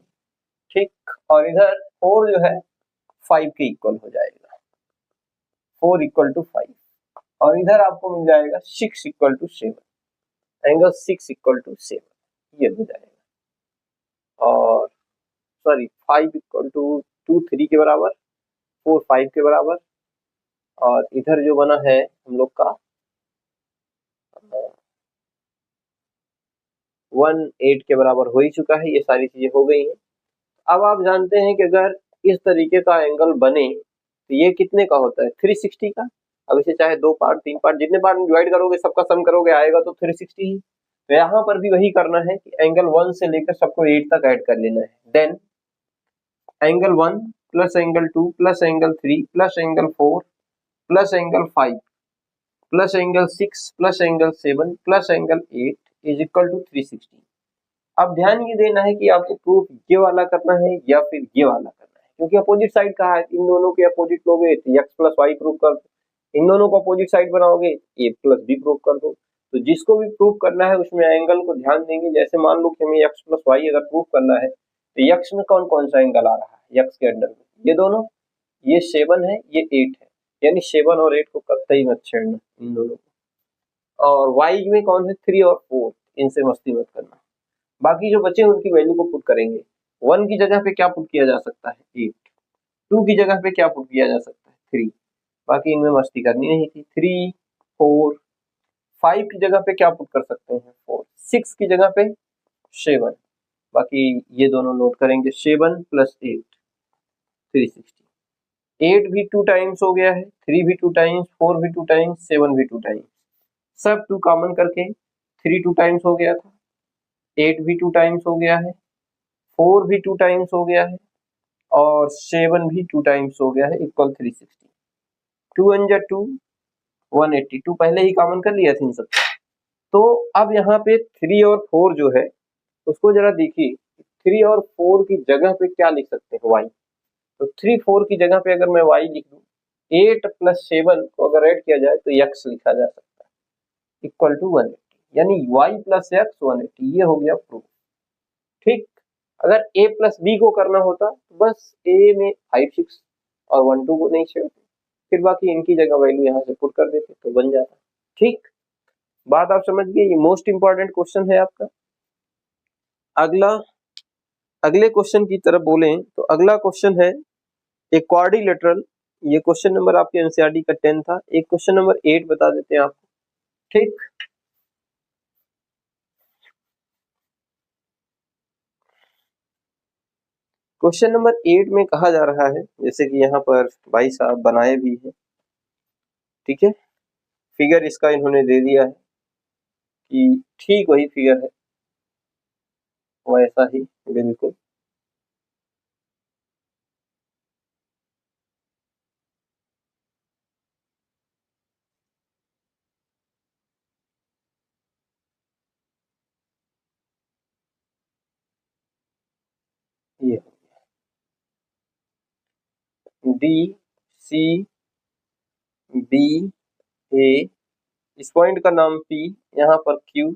ठीक। और इधर 4 जो है 5 के इक्वल हो जाएगा, 4 इक्वल टू 5। और इधर आपको मिल जाएगा 6 equal to 7, angle 6 equal to 7, ये हो जाएगा। और सॉरी 5 इक्वल टू 2 3 के बराबर, 4 5 के बराबर, और इधर जो बना है हम लोग का 1 8 के बराबर हो ही चुका है, ये सारी चीजें हो गई हैं। अब आप जानते हैं कि अगर इस तरीके का एंगल बने तो ये कितने का होता है, 360 का। अब इसे चाहे 2 पार्ट 3 पार्ट जितने पार्ट में डिवाइड करोगे सबका सम करोगे आएगा तो 360 ही। तो यहाँ पर भी वही करना है कि एंगल 1 से लेकर सबको 8 तक ऐड कर लेना है। Then angle 1 plus angle 2 plus angle 3 plus angle 4 plus angle 5 plus angle 6 plus angle 7 plus angle 8 is equal to 360। अब ध्यान ये देना है कि आपको प्रूफ ये वाला करना है या फिर ये वाला करना है, क्योंकि अपोजिट साइड कहा है, इन दोनों के अपोजिट लोगे तो x प्लस वाई प्रूफ कर दो, इन दोनों को अपोजिट साइड बनाओगे a प्लस बी प्रूफ कर दो। तो जिसको भी प्रूफ करना है उसमें एंगल को ध्यान देंगे। जैसे मान लो कि हमें x प्लस वाई अगर प्रूफ करना है तो x में कौन कौन सा एंगल आ रहा है, x के अंडर में ये दोनों, ये 7 है, ये 8 है, यानी 7 और 8 को कतई मत छेड़ना इन दोनों को। और y में कौन है, 3 और 4, इनसे मस्ती मत करना। बाकी जो बचे उनकी वैल्यू को पुट करेंगे। 1 की जगह पे क्या पुट किया जा सकता है, 8। 2 की जगह पे क्या पुट किया जा सकता है, 3। बाकी इनमें मस्ती करनी नहीं थी। 3 4 5 की जगह पे क्या पुट कर सकते हैं, 4। 6 की जगह पे 7, बाकी ये दोनों नोट करेंगे, 7 प्लस 8 360। 8 भी 2 टाइम्स हो गया है, 3 भी 2 टाइम्स, 4 भी 2 टाइम्स, 7 भी 2 टाइम्स, सब 2 कॉमन करके 3 2 टाइम्स हो गया था, 8 भी 2 टाइम्स हो गया है, 4 भी 2 टाइम्स हो गया है, और 7 भी 2 टाइम्स हो गया है, इक्वल 360। 2 वन जा 2, 182 पहले ही कॉमन कर लिया था इन सब। तो अब यहाँ पे 3 और 4 जो है उसको जरा देखिए, 3 और 4 की जगह पे क्या लिख सकते हैं, y। तो 3 4 की जगह पे अगर मैं y लिख दूं, 8 प्लस 7 को अगर ऐड किया जाए तो x लिखा जा सकता है, इक्वल टू 180, यानी y प्लस x 180, ये हो गया प्रूफ, ठीक। अगर a प्लस बी को करना होता तो बस a में 5 6 और 1 2 को नहीं छेड़ते, फिर बाकी इनकी जगह वैल्यू यहाँ से पुट कर देते तो बन जाता, ठीक। बात आप समझ गए, ये मोस्ट इंपॉर्टेंट क्वेश्चन है आपका। अगला, अगले क्वेश्चन की तरफ बोलें तो अगला क्वेश्चन है एक क्वाड्रिलेटरल। ये क्वेश्चन नंबर आपके एनसीईआरटी का 10 था। एक क्वेश्चन नंबर 8 बता देते हैं आपको, ठीक। क्वेश्चन नंबर 8 में कहा जा रहा है, जैसे कि यहाँ पर भाई साहब बनाए भी हैं, ठीक है। फिगर इसका इन्होंने दे दिया है कि ठीक वही फिगर है, वैसा ही बिल्कुल। ये डी सी बी ए, इस पॉइंट का नाम P, यहाँ पर Q,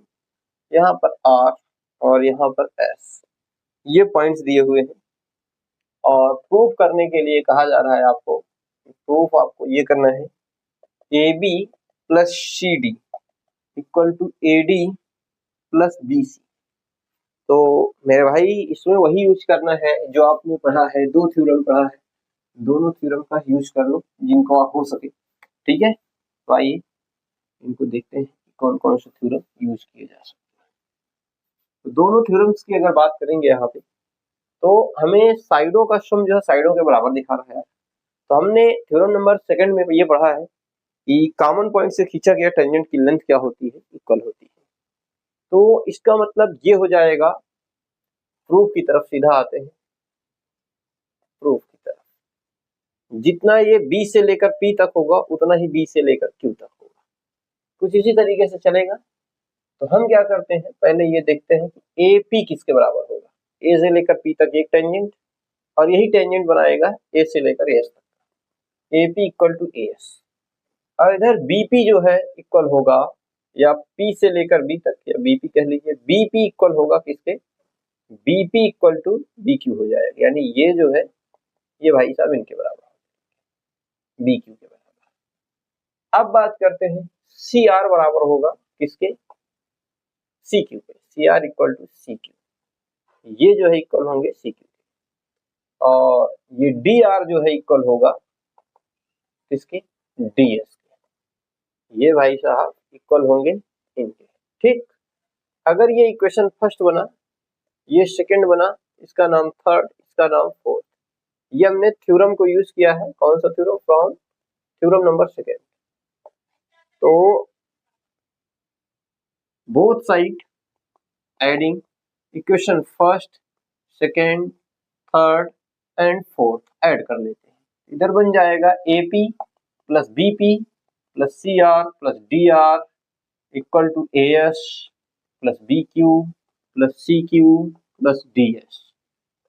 यहाँ पर R और यहाँ पर S, ये पॉइंट्स दिए हुए हैं। और प्रूफ करने के लिए कहा जा रहा है आपको, प्रूफ आपको ये करना है AB plus CD equal to AD plus BC। तो मेरे भाई इसमें वही यूज करना है जो आपने पढ़ा है, दो थ्योरम पढ़ा है, दोनों थ्योरम का यूज कर लो जिनको आप हो सके। ठीक है, तो आइए इनको देखते हैं कौन कौन से थ्योरम यूज किए जा सकते हैं। तो दोनों थ्योरम्स की अगर बात करेंगे यहाँ पे, तो हमें साइडों का सम जो है साइडों के बराबर दिखा रहा है। तो हमने थ्योरम नंबर सेकंड में ये पढ़ा है कि कॉमन पॉइंट से खींचा गया टेंजेंट की लेंथ क्या होती है, इक्वल होती है। तो इसका मतलब ये हो जाएगा, प्रूफ की तरफ सीधा आते हैं। प्रूफ की तरफ जितना ये B से लेकर P तक होगा उतना ही B से लेकर Q तक होगा, कुछ इसी तरीके से चलेगा। तो हम क्या करते हैं, पहले ये देखते हैं कि AP किसके बराबर होगा। A से लेकर P तक एक टेंजेंट और यही टेंजेंट बनाएगा A से लेकर S तक, AP इक्वल टू AS। और इधर BP जो है इक्वल होगा, या P से लेकर B तक, या BP कह लीजिए, BP इक्वल होगा किसके, BP इक्वल टू BQ हो जाएगा। यानी ये जो है ये भाई साहब इनके बराबर, BQ के बराबर। अब बात करते हैं CR बराबर होगा किसके, CQ के। CR इक्वल टू CQ, ये जो है इक्वल होंगे CQ के। और ये DR जो है इक्वल होगा किसके, DS के। ये भाई साहब इक्वल होंगे इनके। ठीक, अगर ये इक्वेशन फर्स्ट बना, ये सेकंड बना, इसका नाम थर्ड, इसका नाम फोर्थ। ये हमने थ्योरम को यूज किया है, कौन सा theorem, from theorem number second. तो both side adding equation first, second, third and fourth add कर लेते हैं। इधर बन जाएगा AP plus BP plus CR plus DR equal to AS plus BQ plus CQ plus DS।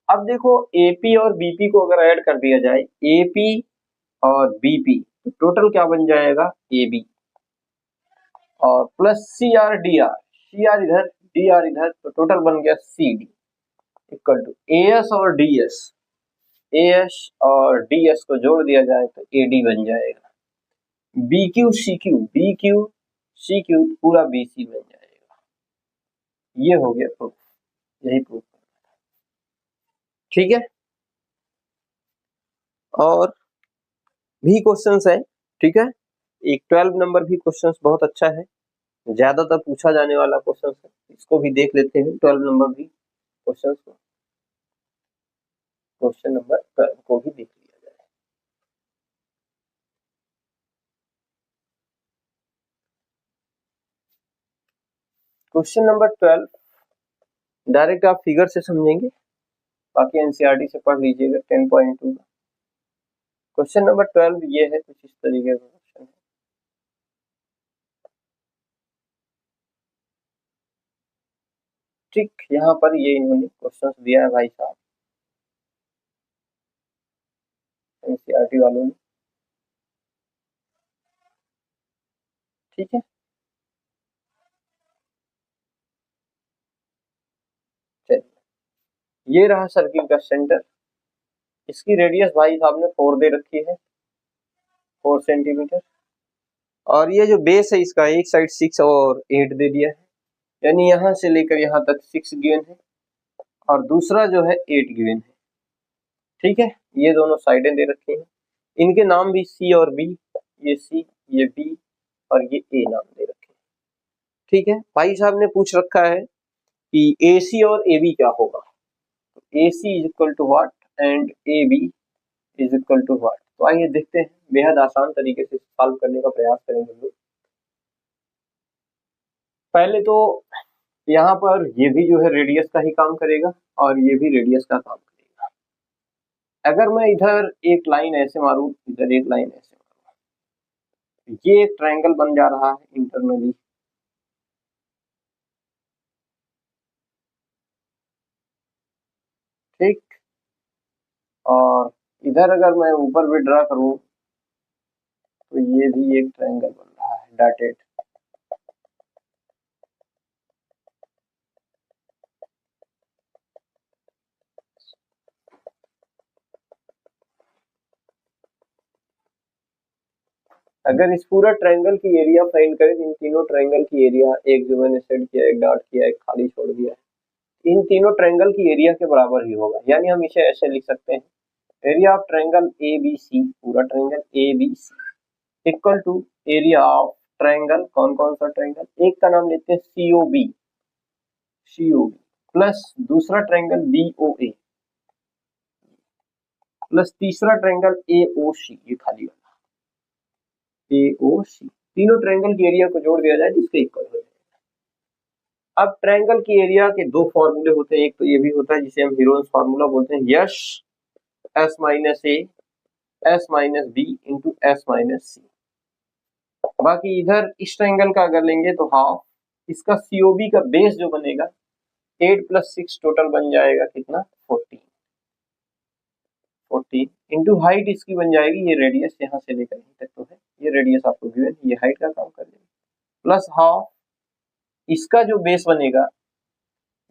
अब देखो AP और BP को अगर ऐड कर दिया जाए, AP और BP, तो टोटल क्या बन जाएगा, AB और प्लस CR DR, CR इधर DR इधर, तो टोटल बन गया CD इक्वल टू AS और DS। AS और DS को जोड़ दिया जाए तो AD बन जाएगा। BQ CQ, BQ CQ पूरा BC बन जाएगा। ये हो गया प्रूफ, यही प्रूफ। ठीक है, और भी क्वेश्चंस है। ठीक है, एक 12 नंबर भी क्वेश्चंस बहुत अच्छा है, ज्यादातर पूछा जाने वाला क्वेश्चन है, इसको भी देख लेते हैं। 12 नंबर भी क्वेश्चन को, क्वेश्चन नंबर 12 को भी देख लिया जाए। क्वेश्चन नंबर 12 डायरेक्ट आप फिगर से समझेंगे, बाकी एनसीईआरटी से पढ़ लीजिएगा 10.2 का। क्वेश्चन नंबर 12 ये है, कुछ इस तरीके का क्वेश्चन है। ठीक, यहाँ पर ये इन्होंने क्वेश्चन दिया है भाई साहब एनसीईआरटी वालों ने। ठीक है, चलिए, ये रहा सर्किल का सेंटर, इसकी रेडियस भाई साहब ने 4 दे रखी है, 4 सेंटीमीटर। और ये जो बेस है इसका एक साइड 6 और 8 दे दिया है, यानी यहाँ से लेकर यहाँ तक 6 गिवन है और दूसरा जो है 8 गिवन है। ठीक है, ये दोनों साइडें दे रखी हैं, इनके नाम भी C और B, ये C ये B और ये A नाम दे रखे हैं। ठीक है, भाई साहब ने पूछ रखा है कि AC और AB क्या होगा। AC is equal to what and AB is equal to what. तो आइए देखते हैं, बेहद आसान तरीके से सॉल्व करने का प्रयास करेंगे हम लोग। पहले तो यहाँ पर ये भी जो है रेडियस का ही काम करेगा और ये भी रेडियस का काम करेगा। अगर मैं इधर एक लाइन ऐसे मारूं, इधर एक लाइन ऐसे मारूं, ये एक ट्रायंगल बन जा रहा है इंटरनली। ठीक, और इधर अगर मैं ऊपर भी ड्रा करूं तो ये भी एक ट्रायंगल बन रहा है डॉटेड। अगर इस पूरा ट्रायंगल की एरिया फाइंड करें, इन तीनों ट्रायंगल की एरिया, एक जो मैंने सेट किया, एक डॉट किया, एक खाली छोड़ दिया, इन तीनों ट्रायंगल की एरिया के बराबर ही होगा। यानी हम इसे ऐसे लिख सकते हैं, area of triangle A B C, पूरा triangle A B C equal to area of triangle, कौन कौन सा ट्रायंगल, एक का नाम लेते हैं सीओबी, सीओबी प्लस दूसरा ट्रायंगल बीओए प्लस तीसरा ट्रायंगल एओसी, ये खाली वाला एओसी, तीनों ट्रायंगल की एरिया को जोड़ दिया जाए जिसके इक्वल हो जाए। अब ट्रायंगल की एरिया के दो फॉर्मूले होते हैं, एक तो ये भी होता है जिसे हम हीरोन्स फार्मूला बोलते हैं, यश S minus A S minus B into S minus C. बाकी इधर इस ट्रायंगल का अगर लेंगे तो हाफ, इसका सीओबी का बेस जो बनेगा 8 प्लस 6 टोटल बन जाएगा कितना 14, 14 इंटू हाइट इसकी बन जाएगी, ये रेडियस यहाँ से लेकर यहीं तक तो है, ये रेडियस आपको गिवन, ये हाइट का काम कर देगा, प्लस हाफ इसका जो बेस बनेगा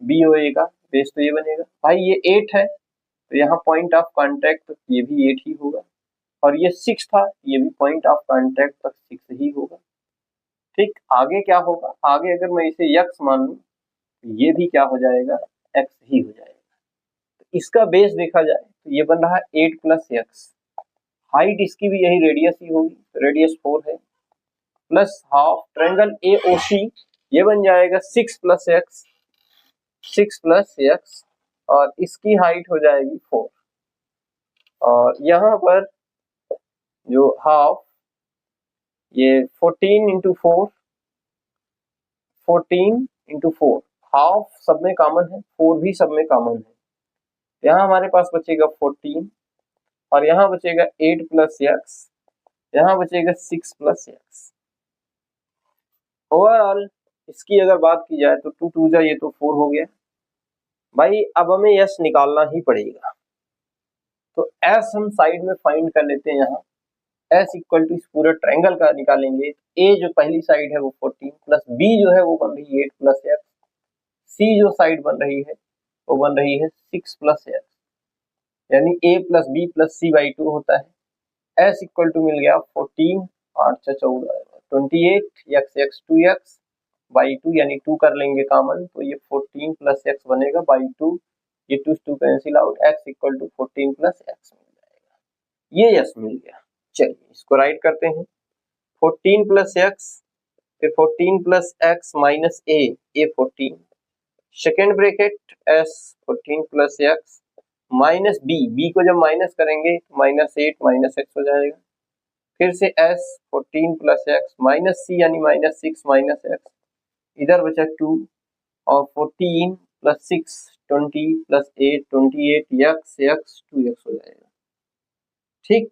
बीओए का बेस तो ये बनेगा, भाई ये 8 है तो यहाँ पॉइंट ऑफ कांटेक्ट तो ये भी 8 ही होगा, और ये 6 था, ये भी पॉइंट ऑफ कांटेक्ट तक 6 ही होगा। ठीक, आगे क्या होगा, आगे अगर मैं इसे यक्स मान लूं तो ये भी क्या हो जाएगा एक्स ही हो जाएगा। तो इसका बेस देखा जाए तो ये बन रहा है 8 प्लस एक्स, हाइट इसकी भी यही रेडियस ही होगी, रेडियस 4 है, प्लस हाफ ट्रायंगल एओसी, ये बन जाएगा 6 प्लस एक्स, 6 प्लस एक्स, और इसकी हाइट हो जाएगी 4, और यहाँ पर जो हाफ, ये 14 इंटू 4, 14 इंटू 4, हाफ सब में कॉमन है, 4 भी सब में कॉमन है, यहाँ हमारे पास बचेगा 14, और यहाँ बचेगा 8 प्लस एक्स, यहाँ बचेगा 6 प्लस एक्स। ओवरऑल इसकी अगर बात की जाए तो 2 2 जा ये तो 4 हो गया भाई। अब हमें यस निकालना ही पड़ेगा, तो एस हम साइड में फाइंड कर लेते हैं, यहाँ एस इक्वल टू इस पूरे ट्रायंगल का निकालेंगे, ए जो पहली साइड है वो 14 प्लस बी जो है वो बन रही है 8 प्लस एक्स, सी जो साइड बन रही है वो बन रही है 6 प्लस एक्स, यानी A plus B plus C by 2 होता है। एस इक्वल टू मिल गया 14 8 से 14 28 एक्स एक्स 2 एक्स बाई 2, यानी 2 कर लेंगे कॉमन तो ये 14 प्लस एक्स बनेगा बाई 2, ये 2 2 cancel out, X equal to 14 plus X मिल जाएगा, ये यस मिल गया। चलिए इसको राइट करते हैं, 14 प्लस एक्स, फिर 14 plus x minus a 14, second bracket s 14 plus x minus b, b को जब माइनस करेंगे तो माइनस 8 माइनस एक्स हो जाएगा, फिर से एस 14 प्लस एक्स माइनस सी यानी माइनस 6 माइनस एक्स, इधर बचा 2, और 14 plus 6 20 plus 8 28 x x 2 x हो जाएगा। ठीक,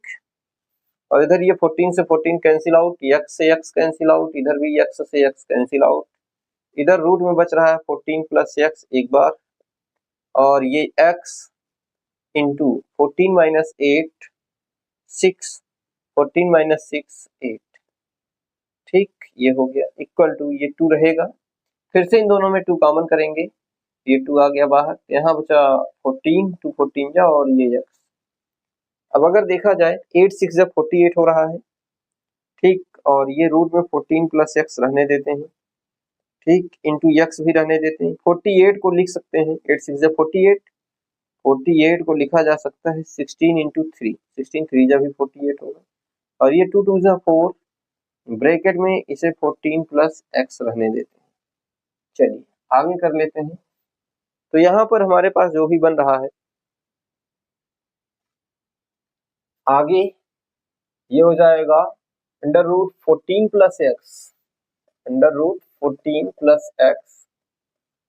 और इधर ये 14 से 14 कैंसिल आउट, एक्स से एक्स कैंसिल आउट, इधर भी एक्स से एक्स कैंसिल आउट, इधर रूट में बच रहा है 14 प्लस एक्स एक बार, और ये x इंटू 14 माइनस 8 6, 14 माइनस 6 8, ठीक ये हो गया, इक्वल टू ये 2 रहेगा, फिर से इन दोनों में 2 कॉमन करेंगे, ये 2 आ गया बाहर, यहाँ बचा 14 2 14 जा, और ये x। अब अगर देखा जाए 8 6 जब 48 हो रहा है, ठीक, और ये रूट में 14 प्लस एक्स रहने देते हैं, ठीक, इंटू एक्स भी रहने देते हैं, 48 को लिख सकते हैं 8 6 जब 48, 48 को लिखा जा सकता है 16 इंटू 3, 16 3 जा भी 48 होगा, और ये 2 2 जा 4, ब्रैकेट में इसे 14 प्लस एक्स रहने देते हैं। चलिए आगे कर लेते हैं, तो यहाँ पर हमारे पास जो भी बन रहा है आगे ये हो जाएगा under root 14 plus x, under root 14 plus x,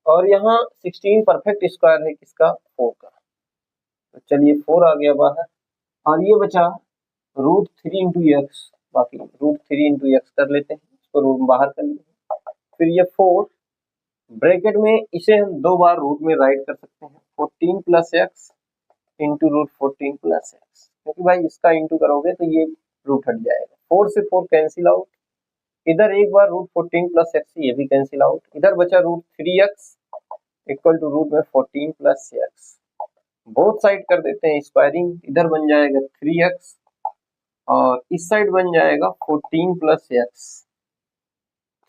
और यहाँ 16 परफेक्ट स्क्वायर है किसका 4 का, तो चलिए 4 आ गया बाहर, और ये बचा रूट 3 इंटू एक्स, बाकी रूट 3 इंटू एक्स कर लेते हैं, इसको रूट बाहर कर लेते हैं, फिर ये 4 ब्रैकेट में, इसे हम 2 बार रूट में राइट कर सकते हैं, 14 plus x into root 14 plus x, क्योंकि भाई इसका इंटू करोगे तो ये रूट हट जाएगा, 4 से 4 कैंसिल आउट, इधर एक बार रूट 14 प्लस एक्स ये भी कैंसिल आउट, इधर बचा root 3x equal to root में 14 प्लस एक्स, बोथ साइड कर देते हैं स्क्वायरिंग, इधर बन जाएगा 3x और इस साइड बन जाएगा 14 प्लस एक्स,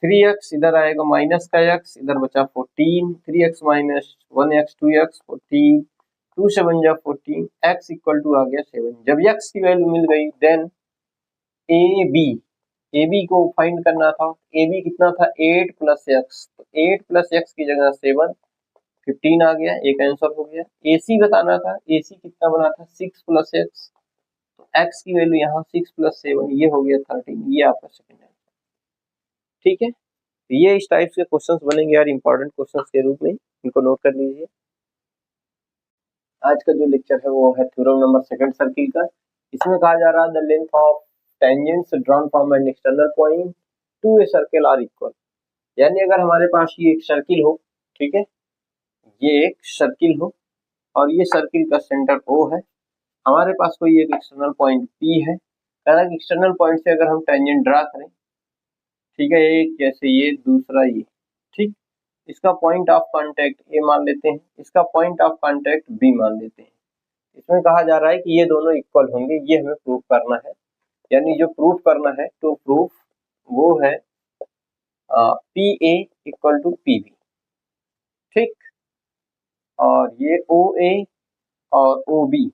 3x इधर आएगा माइनस का x, इधर बचा 14, 3x माइनस 1x 2x 14, 2 से बन जा 14, x इक्वल टू आ गया 7। जब x की वैल्यू मिल गई देन ए बी को फाइंड करना था, ए बी कितना था 8 प्लस एक्स, तो 8 प्लस एक्स की जगह 7 15 आ गया, एक आंसर हो गया। ए सी बताना था, ए सी कितना बना था 6 प्लस एक्स, तो x की वैल्यू यहाँ 6 प्लस 7 ये हो गया 13, ये आपका सेकंड आंसर। ठीक है, तो ये इस टाइप के क्वेश्चंस बनेंगे यार इंपॉर्टेंट क्वेश्चंस के रूप में, इनको नोट कर लीजिए। आज का जो लेक्चर है वो है थ्योरम नंबर सेकंड सर्किल का। इसमें कहा जा रहा है the length of tangents drawn from an external point to a circle are equal, यानी अगर हमारे पास ये एक सर्किल हो, ठीक है, ये एक सर्किल हो और ये सर्किल का सेंटर O है, हमारे पास कोई एक एक्सटर्नल पॉइंट P है, अलग एक्सटर्नल पॉइंट से अगर हम टेंजेंट ड्रा करें, ठीक है, एक जैसे ये दूसरा ये, ठीक, इसका पॉइंट ऑफ कांटेक्ट ए मान लेते हैं, इसका पॉइंट ऑफ कांटेक्ट बी मान लेते हैं। इसमें कहा जा रहा है कि ये दोनों इक्वल होंगे, ये हमें प्रूफ करना है, यानी जो प्रूफ करना है तो प्रूफ वो है P A equal to P B, ठीक, और ये ओ ए और ओ बी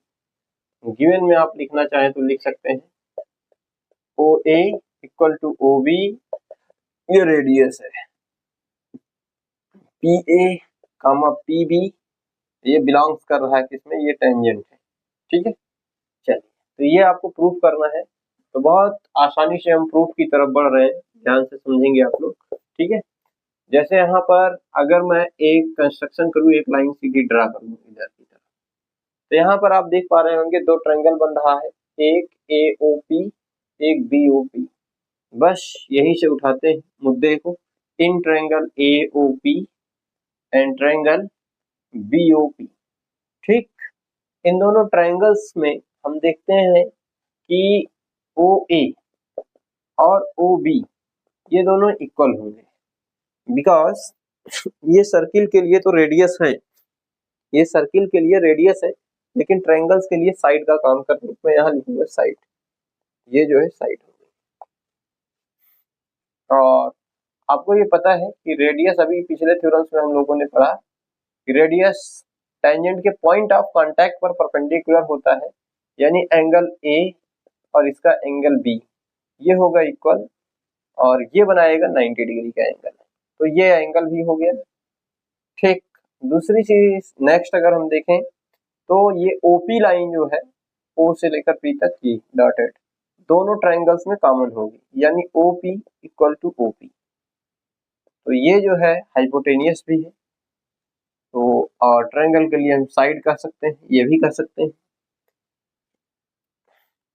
गिवन में आप लिखना चाहें तो लिख सकते हैं, O A equal to O B, ये रेडियस है, P A comma P B ये बिलोंग्स कर रहा है किसमें, ये टेंजेंट है, ठीक है। चलिए, तो ये आपको प्रूफ करना है, तो बहुत आसानी से हम प्रूफ की तरफ बढ़ रहे हैं, ध्यान से समझेंगे आप लोग, ठीक है। जैसे यहाँ पर अगर मैं एक कंस्ट्रक्शन करूँ, एक लाइन सीधी ड्रा करूँ इधर की तरफ, तो यहाँ पर आप देख पा रहे होंगे दो ट्रायंगल बन रहा है, एक ए ओ पी एक बी ओ पी, बस यहीं से उठाते हैं मुद्दे को, in triangle A O P and triangle B O P, ठीक, इन दोनों ट्रायंगल्स में हम देखते हैं कि ओ ए और ओ बी ये दोनों इक्वल होंगे, बिकॉज ये सर्किल के लिए तो रेडियस है, ये सर्किल के लिए रेडियस है, लेकिन ट्रायंगल्स के लिए साइड का काम करते हैं, मैं यहाँ लिखूंगा साइड, ये जो है साइड हो गई। और आपको ये पता है कि रेडियस अभी पिछले थ्योरम्स में हम लोगों ने पढ़ा कि रेडियस टेंजेंट के पॉइंट ऑफ कांटेक्ट पर परपेंडिकुलर होता है, यानी एंगल ए और इसका एंगल बी ये होगा इक्वल और ये बनाएगा 90 डिग्री का एंगल, तो ये एंगल भी हो गया, ठीक। दूसरी चीज नेक्स्ट अगर हम देखें तो ये ओपी लाइन जो है ओ से लेकर पी तक ये डॉटेड दोनों ट्रायंगल्स में कॉमन होगी, यानी ओपी इक्वल टू ओपी, तो ये जो है हाइपोटेनियस भी है, तो और ट्रायंगल के लिए हम साइड कर सकते हैं, ये भी कर सकते हैं,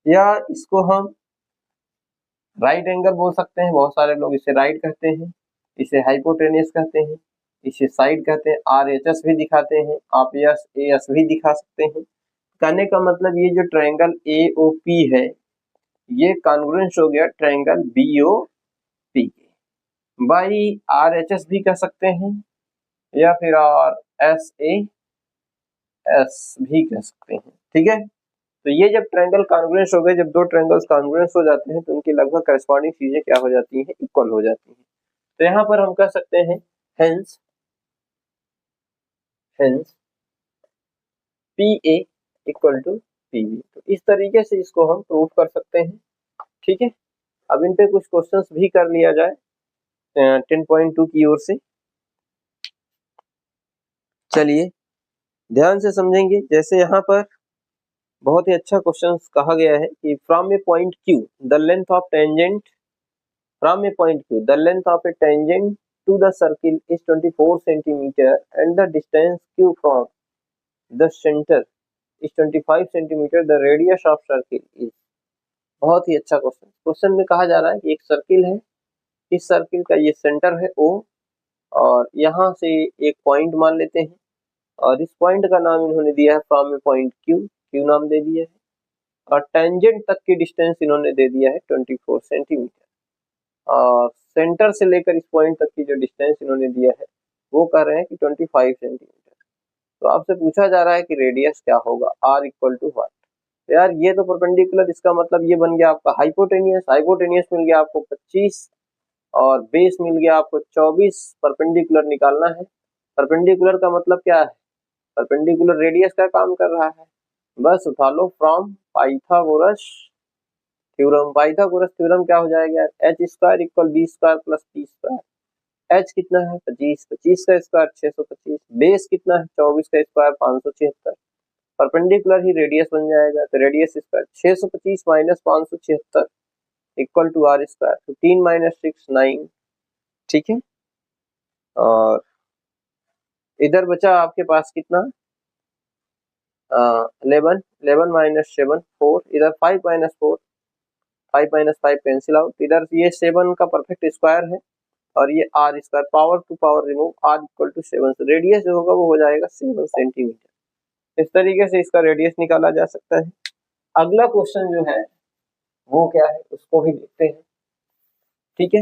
या इसको हम राइट एंगल बोल सकते हैं, बहुत सारे लोग इसे राइट कहते हैं, इसे हाइपोटेनियस कहते हैं, इसे साइड कहते हैं, आर एच एस भी दिखाते हैं, आप एस ए एस भी दिखा सकते हैं। कहने का मतलब ये जो ट्रायंगल ए ओ पी है ये कॉन्ग्रुएंस हो गया ट्रायंगल बी ओ पी के, बाई आर एच एस भी कह सकते हैं या फिर आर एस ए एस भी कह सकते हैं, ठीक है। तो ये जब ट्रायंगल कॉन्ग्रुएंस हो गए, जब दो ट्रायंगल्स कॉन्ग्रुएंस हो जाते हैं तो उनकी लगभग करस्पॉन्डिंग चीजें क्या हो जाती हैं, इक्वल हो जाती हैं, तो यहाँ पर हम कह सकते हैं hence P A equal to P B, तो इस तरीके से इसको हम प्रूव कर सकते हैं, ठीक है। अब इन पे कुछ क्वेश्चंस भी कर लिया जाए 10.2 की ओर से, चलिए ध्यान से समझेंगे। जैसे यहाँ पर बहुत ही अच्छा क्वेश्चन कहा गया है कि from a point Q the length of tangent from a point Q the length of a tangent to the circle is 24 centimetre and the distance Q from the centre is 25 centimetre, the radius of circle is. बहुत ही अच्छा क्वेश्चन में कहा जा रहा है कि एक सर्किल है, इस सर्किल का ये सेंटर है O और यहाँ से एक पॉइंट मान लेते हैं और इस पॉइंट का नाम इन्होंने दिया है फ्रॉम ए पॉइंट Q नाम दे दिया है, और टेंजेंट तक की डिस्टेंस इन्होंने दे दिया है 24 सेंटीमीटर और सेंटर से लेकर इस पॉइंट तक की जो डिस्टेंस इन्होंने दिया है वो कह रहे हैं कि 25 सेंटीमीटर। तो आपसे पूछा जा रहा है कि रेडियस क्या होगा, r इक्वल टू व्हाट। यार ये तो परपेंडिकुलर, इसका मतलब ये बन गया आपका हाइपोटेनियस। हाइपोटेनियस मिल गया आपको 25 और बेस मिल गया आपको 24। परपेंडिकुलर निकालना है। परपेंडिकुलर का मतलब क्या है, परपेंडिकुलर रेडियस का काम कर रहा है। बस उठा लो from Pythagoras theorem. Pythagoras theorem क्या हो जाएगा, H square equal B square plus T square. H कितना है 25, 25 का स्क्वायर 625, बेस कितना है 24 का स्क्वायर 576, परपेंडिकुलर ही रेडियस बन जाएगा। तो radius square 625 minus 576 equal to r square, 15 minus 6 9। ठीक है, और इधर बचा आपके पास कितना 11, 11 माइनस 7 4, इधर 5 माइनस 4, 5 माइनस 5 कैंसिल आउट। इधर ये 7 का परफेक्ट स्क्वायर है और ये r square, power to power remove, r equal to 7। Radius जो होगा वो हो जाएगा 7 सेंटीमीटर। इस तरीके से इसका रेडियस निकाला जा सकता है। अगला क्वेश्चन जो है वो क्या है उसको भी देखते हैं। ठीक है,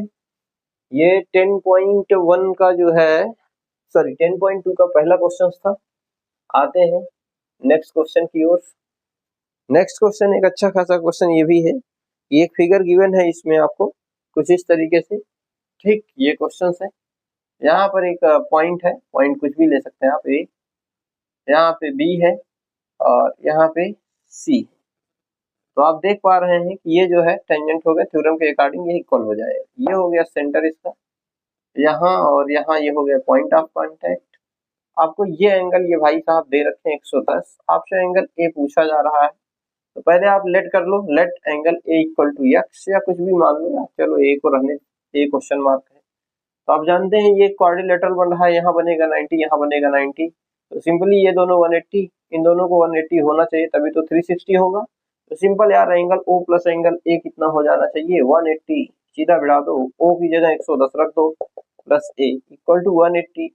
ये 10.1 का जो है, सॉरी 10.2 का पहला क्वेश्चन था। आते हैं नेक्स्ट क्वेश्चन की ओर। नेक्स्ट क्वेश्चन एक अच्छा खासा क्वेश्चन ये भी है कि एक फिगर गिवन है इसमें आपको कुछ इस तरीके से। ठीक, ये क्वेश्चन है, यहाँ पर एक पॉइंट है, पॉइंट कुछ भी ले सकते हैं आप, ए, यहाँ पे बी है और यहाँ पे सी। तो आप देख पा रहे हैं कि ये जो है टेंजेंट हो गया, थ्योरम के अकॉर्डिंग ये इक्वल हो जाएगा। ये हो गया सेंटर इसका यहाँ, और यहाँ ये हो गया पॉइंट ऑफ कांटेक्ट। आपको ये एंगल ये भाई साहब दे रखे हैं 110, आपसे एंगल ए पूछा जा रहा है। तो पहले आप लेट कर लो, let angle A equal to X या कुछ भी मान लो यार, चलो ए को रहने, ए क्वेश्चन मार्क है। तो आप जानते हैं ये क्वाड्रिलेटरल बन रहा है, यहाँ बनेगा 90, यहाँ बनेगा 90। तो सिंपली ये दोनों 180, इन दोनों को 180 होना चाहिए, तभी तो 360 होगा। तो सिंपल यार angle O plus angle A कितना हो जाना चाहिए 180। सीधा बढ़ा दो, ओ की जगह 110 रख दो प्लस ए इक्वल टू 180।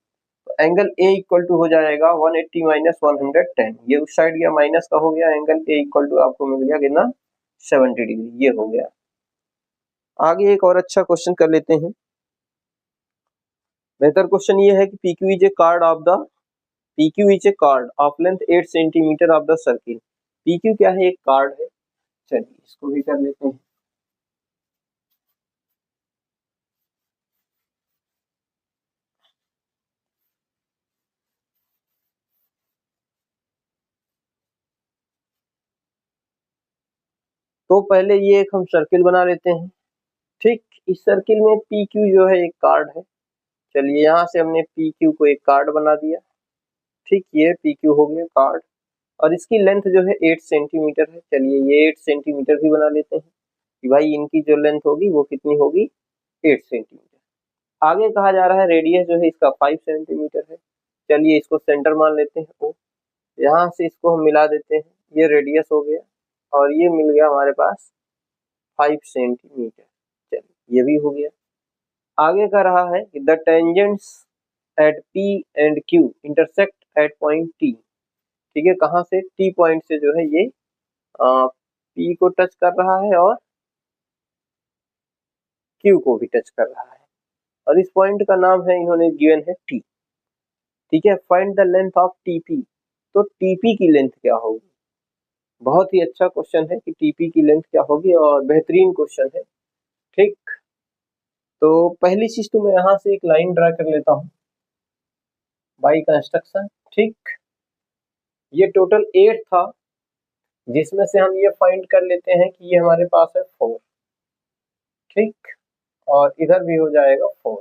तो एंगल ए इक्वल टू हो जाएगा 180 माइनस 110। ये उस साइड गया माइनस का हो गया, एंगल ए इक्वल टू आपको मिल गया कितना 70 डिग्री। ये हो गया। आगे एक और अच्छा क्वेश्चन कर लेते हैं। बेहतर क्वेश्चन ये है कि PQ is a card of the PQ is a card of length 8 centimetre of the circle. PQ क्या है, एक कार्ड है। चलिए इसको भी कर लेते हैं। तो पहले ये एक हम सर्किल बना लेते हैं। ठीक, इस सर्किल में PQ जो है एक कार्ड है। चलिए यहाँ से हमने PQ को एक कार्ड बना दिया। ठीक, ये PQ हो गया कार्ड और इसकी लेंथ जो है 8 सेंटीमीटर है। चलिए ये 8 सेंटीमीटर भी बना लेते हैं कि भाई इनकी जो लेंथ होगी वो कितनी होगी 8 सेंटीमीटर। आगे कहा जा रहा है रेडियस जो है इसका 5 सेंटीमीटर है। चलिए इसको सेंटर मान लेते हैं ओ, यहाँ से इसको हम मिला देते हैं, ये रेडियस हो गया और ये मिल गया हमारे पास 5 सेंटीमीटर। चलिए ये भी हो गया। आगे का रहा है कि the tangents at P and Q intersect at point T। ठीक है, कहाँ से, T पॉइंट से जो है ये P को टच कर रहा है और Q को भी टच कर रहा है और इस पॉइंट का नाम है इन्होंने गिवन है T। ठीक है, find the length of TP। तो TP की लेंथ क्या होगी। बहुत ही अच्छा क्वेश्चन है कि TP की लेंथ क्या होगी और बेहतरीन क्वेश्चन है। ठीक, तो पहली चीज तो मैं यहाँ से एक लाइन ड्रा कर लेता हूँ बाई कंस्ट्रक्शन। ठीक, ये टोटल 8 था जिसमें से हम ये फाइंड कर लेते हैं कि ये हमारे पास है 4। ठीक, और इधर भी हो जाएगा 4,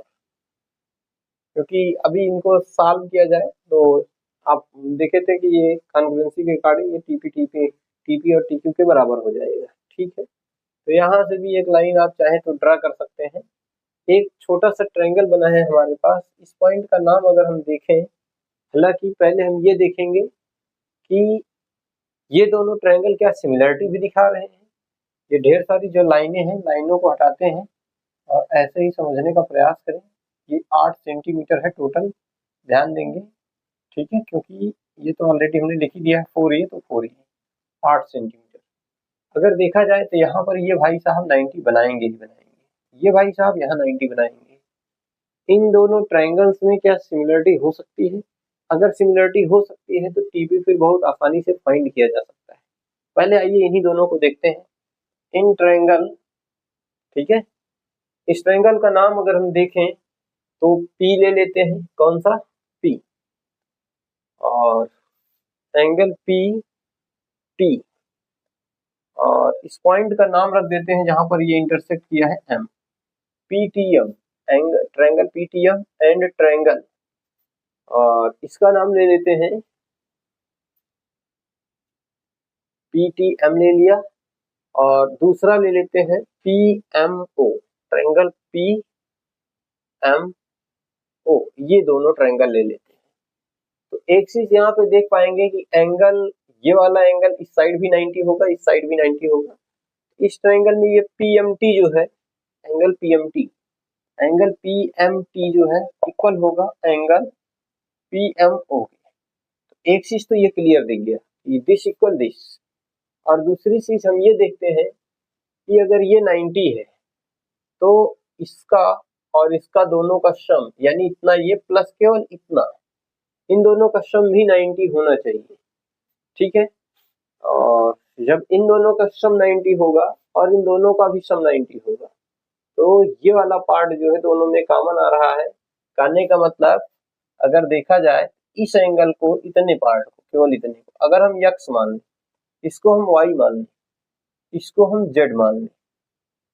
क्योंकि अभी इनको सॉल्व किया जाए तो आप देखे थे कि ये कॉन्ग्रुएंसी के अकॉर्डिंग ये टीपी और टीक्यू के बराबर हो जाएगा। ठीक है, तो यहाँ से भी एक लाइन आप चाहे तो ड्रा कर सकते हैं। एक छोटा सा ट्रायंगल बना है हमारे पास, इस पॉइंट का नाम अगर हम देखें, हालांकि पहले हम ये देखेंगे कि ये दोनों ट्रायंगल क्या सिमिलरिटी भी दिखा रहे हैं। ये ढेर सारी जो लाइनें हैं, लाइनों को हटाते हैं और ऐसे ही समझने का प्रयास करें। ये 8 सेंटीमीटर है टोटल, ध्यान देंगे। ठीक है, क्योंकि ये तो ऑलरेडी हमने लिख ही दिया है 4 ये, तो 4 ये 8 सेंटीमीटर। अगर देखा जाए तो यहाँ पर ये भाई साहब 90 बनाएंगे ही बनाएंगे, ये भाई साहब यहाँ 90 बनाएंगे। इन दोनों ट्रायंगल्स में क्या सिमिलरिटी हो सकती है? अगर सिमिलरिटी हो सकती है तो टीपी फिर बहुत आसानी से फाइंड किया जा सकता है। पहले आइए इन्हीं दोनों को देखते हैं। इन ट्रायंगल, ठीक है, इस ट्रायंगल का नाम अगर हम देखें तो पी ले लेते हैं, कौन सा? पी। और एंगल पी टी, और इस पॉइंट का नाम रख देते हैं जहां पर ये इंटरसेक्ट किया है M, PTM, angle triangle PTM and triangle. और इसका नाम ले लेते हैं पीटीएम ले लिया, और दूसरा ले लेते हैं पीएमओ, ट्रायंगल पीएमओ। ये दोनों ट्रायंगल ले लेते हैं। तो एक चीज यहाँ पे देख पाएंगे कि एंगल, ये वाला एंगल इस साइड भी 90 होगा, इस साइड भी 90 होगा। इस ट्रायंगल में ये पीएमटी जो है, एंगल पीएमटी, एंगल पीएमटी जो है इक्वल होगा एंगल पीएमओ के। एक चीज तो ये क्लियर दिख गया कि दिस इक्वल दिस। और दूसरी चीज हम ये देखते हैं कि अगर ये 90 है तो इसका और इसका दोनों का सम, यानी इतना ये प्लस केवल इतना, इन दोनों का सम भी 90 होना चाहिए, ठीक है। और जब इन दोनों का सम 90 होगा और इन दोनों का भी सम 90 होगा तो ये वाला पार्ट जो है दोनों में कॉमन आ रहा है। कहने का मतलब अगर देखा जाए इस एंगल को, इतने पार्ट को, केवल इतने को अगर हम x मान लें, इसको हम y मान लें, इसको हम z मान लें,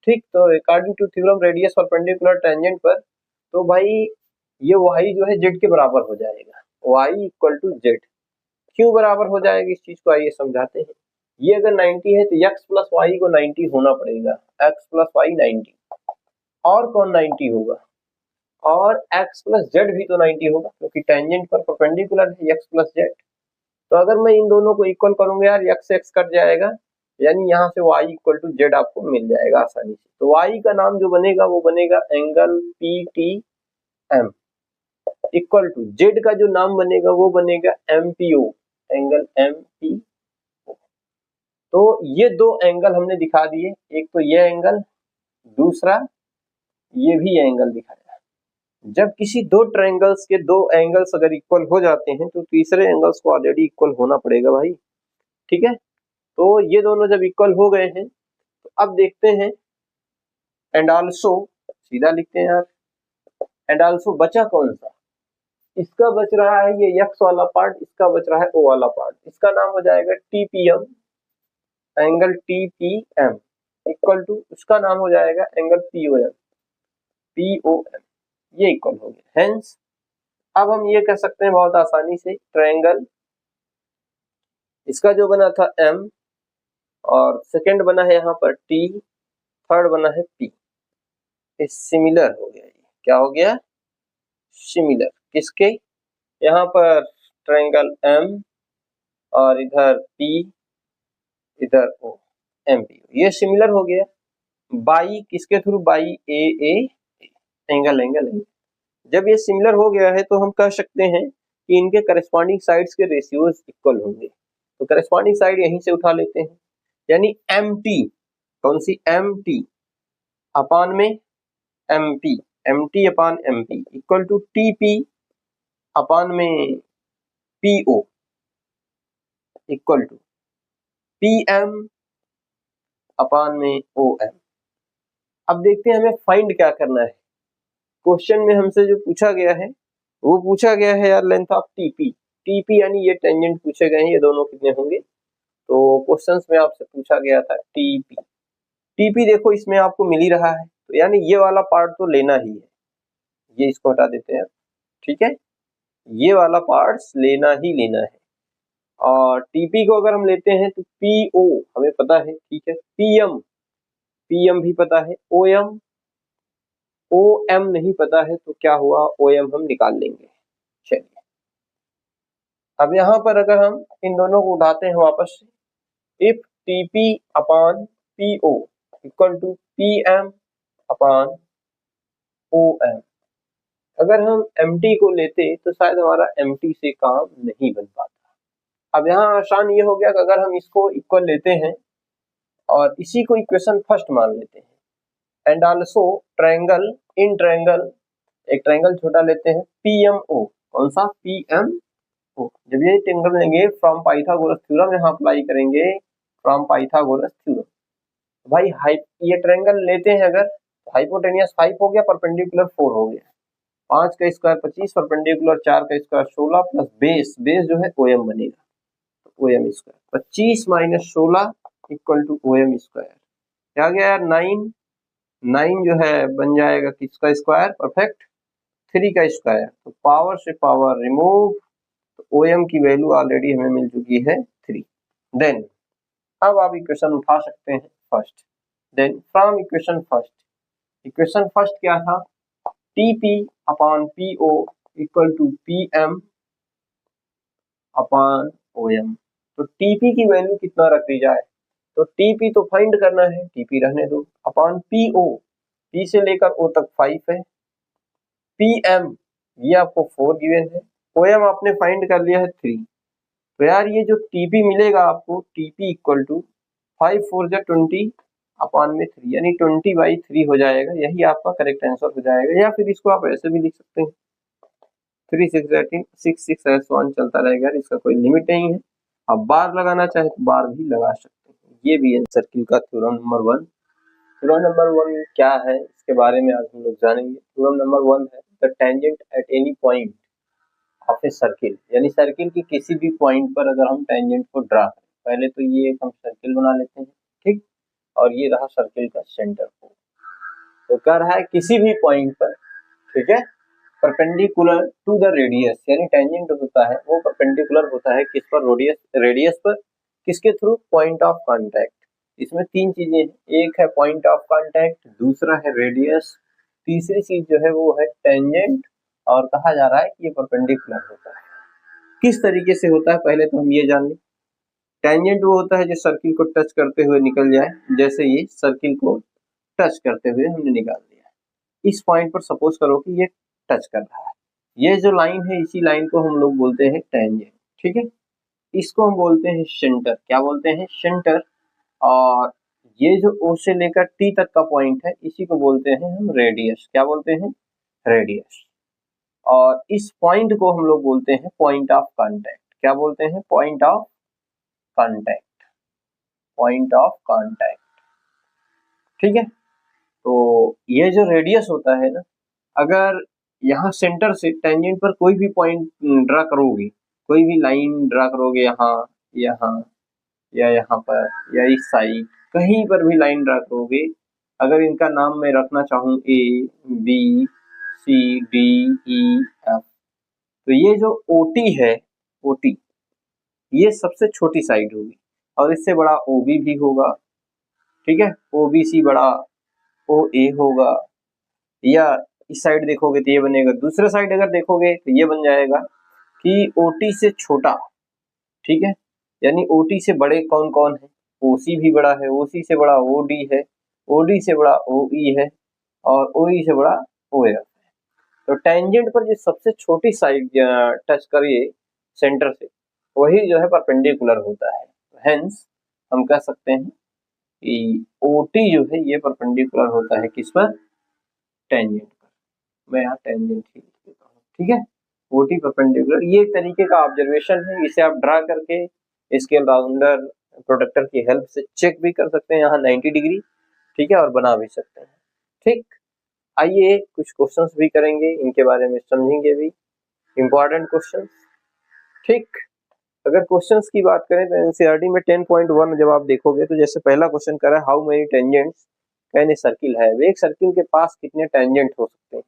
ठीक। तो according to theorem radius perpendicular tangent पर, तो भाई ये y जो है z के बराबर हो जाएगा, y इक्वल टू z। क्यों बराबर हो जाएगा इस चीज को आइए समझाते हैं। ये अगर 90 है तो x प्लस वाई को 90 होना पड़ेगा, x प्लस वाई 90। और कौन 90 होगा? और x प्लस जेड भी तो 90 होगा, क्योंकि टेंजेंट पर परपेंडिकुलर है x प्लस जेड। तो अगर मैं इन दोनों को इक्वल करूंगा यार, x x कट जाएगा, यानी यहाँ से y इक्वल टू जेड आपको मिल जाएगा आसानी से। तो y का नाम जो बनेगा वो बनेगा angle P T M, equal to Z का जो नाम बनेगा वो बनेगा M P O, angle M P O. तो ये दो एंगल हमने दिखा दिए, एक तो ये एंगल, दूसरा ये भी एंगल दिखाया। जब किसी दो ट्रायंगल्स के दो एंगल्स अगर इक्वल हो जाते हैं तो तीसरे एंगल्स को ऑलरेडी इक्वल होना पड़ेगा भाई, ठीक है। तो ये दोनों जब इक्वल हो गए हैं तो अब देखते हैं एंड आल्सो, सीधा लिखते हैं यार, एंड आल्सो बचा कौन सा? इसका बच रहा है ये x वाला पार्ट, इसका बच रहा है o वाला पार्ट। इसका नाम हो जाएगा TPM, angle TPM equal to, उसका नाम हो जाएगा एंगल पीओएम, पीओएम। ये इक्वल हो गया। हेंस अब हम ये कह सकते हैं बहुत आसानी से, ट्रायंगल इसका जो बना था m, और सेकंड बना है यहाँ पर t, थर्ड बना है p, ये सिमिलर हो गया। ये क्या हो गया? सिमिलर। किसके? यहाँ पर ट्रायंगल m और इधर p, इधर o, MP, ये सिमिलर हो गया। बाई किसके through? By A A, angle angle angle. जब ये सिमिलर हो गया है तो हम कह सकते हैं कि इनके करस्पॉन्डिंग साइड्स के रेशियोज इक्वल होंगे। तो करस्पॉन्डिंग साइड यहीं से उठा लेते हैं, यानी MT, कौन सी? MT अपान में MP, MT upon MP equal to TP upon में PO equal to PM upon में OM। अब देखते हैं हमें फाइंड क्या करना है। क्वेश्चन में हमसे जो पूछा गया है वो पूछा गया है यार लेंथ ऑफ टीपी, टीपी यानी ये टेंजेंट पूछे गए हैं, ये दोनों कितने होंगे। तो क्वेश्चंस में आपसे पूछा गया था टीपी, टीपी देखो इसमें आपको मिल ही रहा है, तो यानी ये वाला पार्ट तो लेना ही है, ये इसको हटा देते हैं, ठीक है, ये वाला पार्ट लेना ही लेना है। और टीपी को अगर हम लेते हैं तो पीओ हमें पता है, ठीक है, पीएम, पीएम भी पता है, ओएम, ओएम नहीं पता है, तो क्या हुआ? ओएम हम निकाल लेंगे। चलिए अब यहाँ पर अगर हम इन दोनों को उठाते हैं वापस से, if TP upon PO equal to PM upon OM, अगर हम एमटी को लेते तो शायद हमारा एमटी से काम नहीं बन पाता। अब यहाँ आसान ये हो गया कि अगर हम इसको इक्वल लेते हैं और इसी को इक्वेशन फर्स्ट मान लेते हैं। And also triangle, in triangle एक ट्रायंगल छोटा लेते हैं PMO, कौन सा PMO। जब ये ट्रायंगल लेंगे फ्रॉम पाइथागोरस थ्योरम यहाँ अप्लाई करेंगे, फ्रॉम पाइथागोरस थ्योरम। भाई ये ट्रायंगल लेते हैं अगर, हाइपोटेनियस 5 हो गया, परपेंडिकुलर 4 हो गया, 5 का स्क्वायर 25, परपेंडिकुलर 4 का स्क्वायर 16 प्लस बेस, बेस जो है OM बनेगा, तो OM square 25 minus 16 equal to OM square. क्या गया यार 9, 9 जो है बन जाएगा किसका स्क्वायर, परफेक्ट 3 का स्क्वायर, तो पावर से पावर रिमूव, तो OM की वैल्यू ऑलरेडी हमें मिल चुकी है 3। देन अब आप इक्वेशन उठा सकते हैं first. Then from equation first, equation first क्या था, TP upon PO equal to PM upon OM। तो TP की वैल्यू कितना रख दी जाए, तो TP तो फाइंड करना है, TP रहने दो, अपॉन PO, P से लेकर O तक 5 है, PM ये आपको 4 गिवन है, OM आपने फाइंड कर लिया है 3। तो यार ये जो TP मिलेगा आपको, TP इक्वल टू 5 4 जा 20 अपॉन में 3, यानी 20/3 हो जाएगा, यही आपका करेक्ट आंसर हो जाएगा। या फिर इसको आप ऐसे भी लिख सकते हैं 3 6 18 6 6 ऐसे 1 चलता रहेगा, इसका कोई लिमिट नहीं है। अब बार लगाना चाहे तो बार भी लगा सकते हैं। ये भी है सर्किल का थ्योरम नंबर 1। थ्योरम नंबर 1 क्या है इसके बारे में आज हम लोग जानेंगे। थ्योरम नंबर 1 है the tangent at any point of a circle, यानी सर्किल की किसी भी पॉइंट पर अगर हम टेंजेंट को ड्रा करें, पहले तो ये एक हम सर्किल बना लेते हैं, ठीक, और ये रहा सर्किल का सेंटर। तो कह रहा है किसी भी पॉइंट पर, ठीक है, परपेंडिकुलर टू द रेडियस, यानी टेंजेंट होता है वो परपेंडिकुलर होता है किस पर, रेडियस पर, किसके थ्रू, पॉइंट ऑफ कांटेक्ट। इसमें 3 चीजें हैं, एक है पॉइंट ऑफ कांटेक्ट, दूसरा है रेडियस, तीसरी चीज जो है वो है टेंजेंट, और कहा जा रहा है कि ये परपेंडिकुलर होता है। किस तरीके से होता है पहले तो हम ये जान लें। टेंजेंट वो होता है जो सर्किल को टच करते हुए निकल जाए, जैसे ये सर्किल को टच करते हुए हमने निकाल दिया, इस पॉइंट पर सपोज करो कि ये टच कर रहा है, ये जो लाइन है इसी लाइन को हम लोग बोलते हैं टेंजेंट, ठीक है, इसको हम बोलते हैं सेंटर, क्या बोलते हैं, सेंटर। और ये जो O से लेकर T तक का पॉइंट है इसी को बोलते हैं हम रेडियस, क्या बोलते हैं, रेडियस। और इस पॉइंट को हम लोग बोलते हैं पॉइंट ऑफ कांटेक्ट, क्या बोलते हैं, point of contact, point of contact, ठीक है। तो ये जो रेडियस होता है ना, अगर यहाँ सेंटर से टेंजेंट पर कोई भी पॉइंट ड्रा करोगे, कोई भी लाइन ड्रा करोगे, यहाँ यहाँ या यहाँ पर या इस साइड कहीं पर भी लाइन ड्रा करोगे, अगर इनका नाम मैं रखना चाहूँ ABCDEF, तो ये जो OT है, OT ये सबसे छोटी साइड होगी और इससे बड़ा OB भी होगा, ठीक है, OBC बड़ा OA होगा, या इस साइड देखोगे तो ये बनेगा, दूसरे साइड अगर देखोगे तो ये बन जाएगा कि OT से छोटा, ठीक है, यानी OT से बड़े कौन कौन है, OC भी बड़ा है, OC से बड़ा OD है, OD से बड़ा OE है, और OE से बड़ा OF है। तो टेंजेंट पर जो सबसे छोटी साइड टच करिए सेंटर से, वही जो है परपेंडिकुलर होता है। हेंस हम कह सकते हैं कि OT जो है ये परपेंडिकुलर होता है किस पर, टेंजेंट पर। मैं यहाँ टेंजेंट ही लिख देता हूँ, ठीक है, OT परपेंडिकुलर, ये एक तरीके का ऑब्जर्वेशन है, इसे आप ड्रा करके स्केल राउंडर प्रोडक्टर की हेल्प से चेक भी कर सकते हैं यहाँ 90 डिग्री, ठीक है, और बना भी सकते हैं, ठीक। आइए कुछ क्वेश्चंस भी करेंगे, इनके बारे में समझेंगे भी, इंपॉर्टेंट क्वेश्चंस, ठीक। अगर क्वेश्चंस की बात करें तो एनसीईआरटी में 10.1 जब आप देखोगे तो जैसे पहला क्वेश्चन कर रहा है how many tangents can a circle है, एक सर्किल के पास कितने टेंजेंट हो सकते हैं।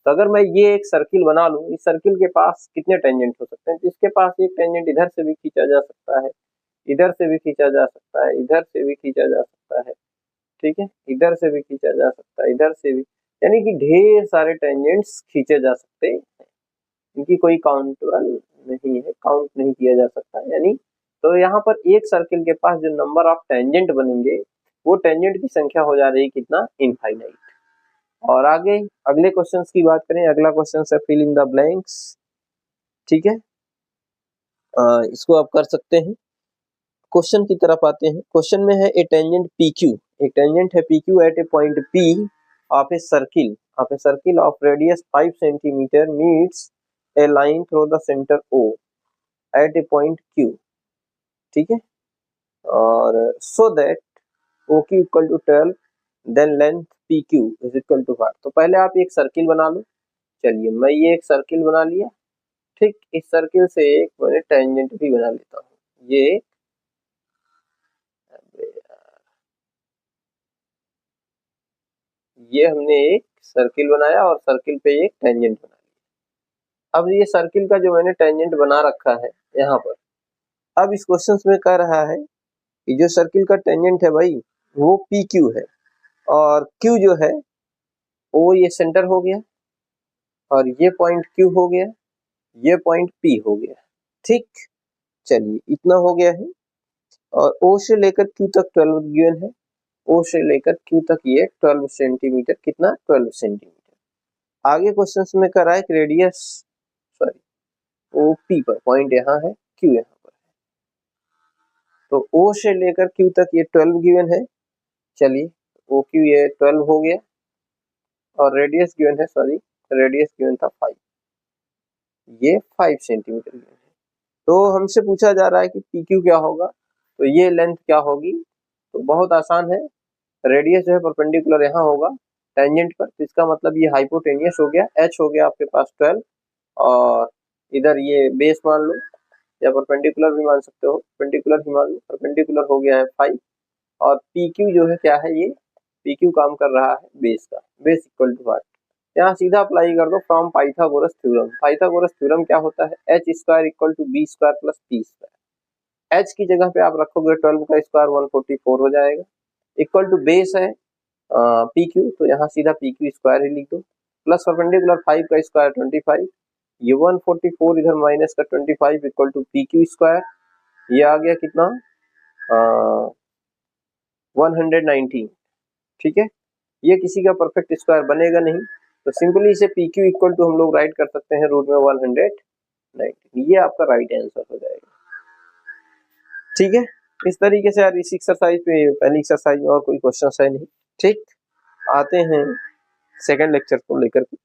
तो अगर मैं ये एक सर्किल बना लूं, इस सर्किल के पास कितने टेंजेंट हो सकते हैं, तो इसके पास एक टेंजेंट इधर से भी खींचा जा सकता है, इधर से भी खींचा जा सकता है, इधर से भी खींचा जा सकता है, ठीक है, इधर से भी खींचा जा सकता है, इधर से भी, यानी कि ढेर सारे टेंजेंट्स खींचे जा सकते हैं, इनकी कोई काउंटेबल नहीं है, काउंट नहीं किया जा सकता, यानी तो यहाँ पर एक सर्किल के पास जो नंबर ऑफ टेंजेंट बनेंगे वो टेंजेंट की संख्या हो जा रही है कितना, इनफाइनाइट। और आगे अगले क्वेश्चंस की बात करें, अगला क्वेश्चन है फिल इन द ब्लैंक्स, ठीक है, इसको आप कर सकते हैं। क्वेश्चन की तरफ आते हैं। क्वेश्चन में है ए टेंजेंट PQ, एक टेंजेंट है PQ at a point P of a circle of radius 5 centimetre meets a line through the centre O at a point Q, ठीक है, और so that OQ equal to 12 then length PQ is equal to 5। तो पहले आप एक सर्किल बना लो। चलिए मैं ये एक सर्किल बना लिया, ठीक। इस सर्किल से एक मैंने टेंजेंट भी बना लेता हूँ। ये हमने एक सर्किल बनाया और सर्किल पे एक टेंजेंट बना लिया। अब ये सर्किल का जो मैंने टेंजेंट बना रखा है यहाँ पर, अब इस क्वेश्चन में कह रहा है कि जो सर्किल का टेंजेंट है भाई वो PQ है और Q जो है वो ये सेंटर हो गया और ये पॉइंट Q हो गया, ये पॉइंट P हो गया, ठीक। चलिए इतना हो गया है और O से लेकर Q तक 12 गिवन है। O से लेकर Q तक ये 12 सेंटीमीटर, कितना 12 सेंटीमीटर। आगे क्वेश्चन में कर रहा है रेडियस सॉरी OP पर, पॉइंट यहाँ है, Q यहाँ पर है, तो O से लेकर Q तक ये 12 गिवन है। चलिए OQ ये 12 हो गया और रेडियस गिवन है, सॉरी रेडियस गिवन था 5, ये 5 सेंटीमीटर गिवन है। तो हमसे पूछा जा रहा है कि PQ क्या होगा, तो ये लेंथ क्या होगी। तो बहुत आसान है, रेडियस जो है परपेंडिकुलर यहाँ होगा टेंजेंट पर, तो इसका मतलब ये हाइपोटेनियस हो गया, H हो गया आपके पास 12 और इधर ये बेस मान लो या परपेंडिकुलर भी मान सकते हो, परपेंडिकुलर ही मान लो, परपेंडिकुलर हो गया है 5 और PQ जो है क्या है, ये PQ काम कर रहा है बेस का, बेस इक्वल टू 8। यहाँ सीधा अप्लाई कर दो from Pythagoras theorem. Pythagoras theorem क्या होता है, H square equal to B square plus P square. H की जगह पे आप रखोगे 12 का स्क्वायर 144 हो जाएगा, इक्वल टू बेस है PQ, तो यहाँ सीधा PQ स्क्वायर ही लिख दो, प्लस परपेंडिकुलर 5 का स्क्वायर 25, ये 144 इधर माइनस का 25 इक्वल टू PQ स्क्वायर, ये आ गया कितना 119, ठीक है। ये किसी का परफेक्ट स्क्वायर बनेगा नहीं, तो सिंपली इसे PQ इक्वल टू हम लोग राइट कर सकते हैं रूट में 119, ये आपका राइट आंसर हो जाएगा, ठीक है। इस तरीके से यार इस एक्सरसाइज पे, पहली एक्सरसाइज में और कोई क्वेश्चन है नहीं, ठीक। आते हैं सेकंड लेक्चर को लेकर के।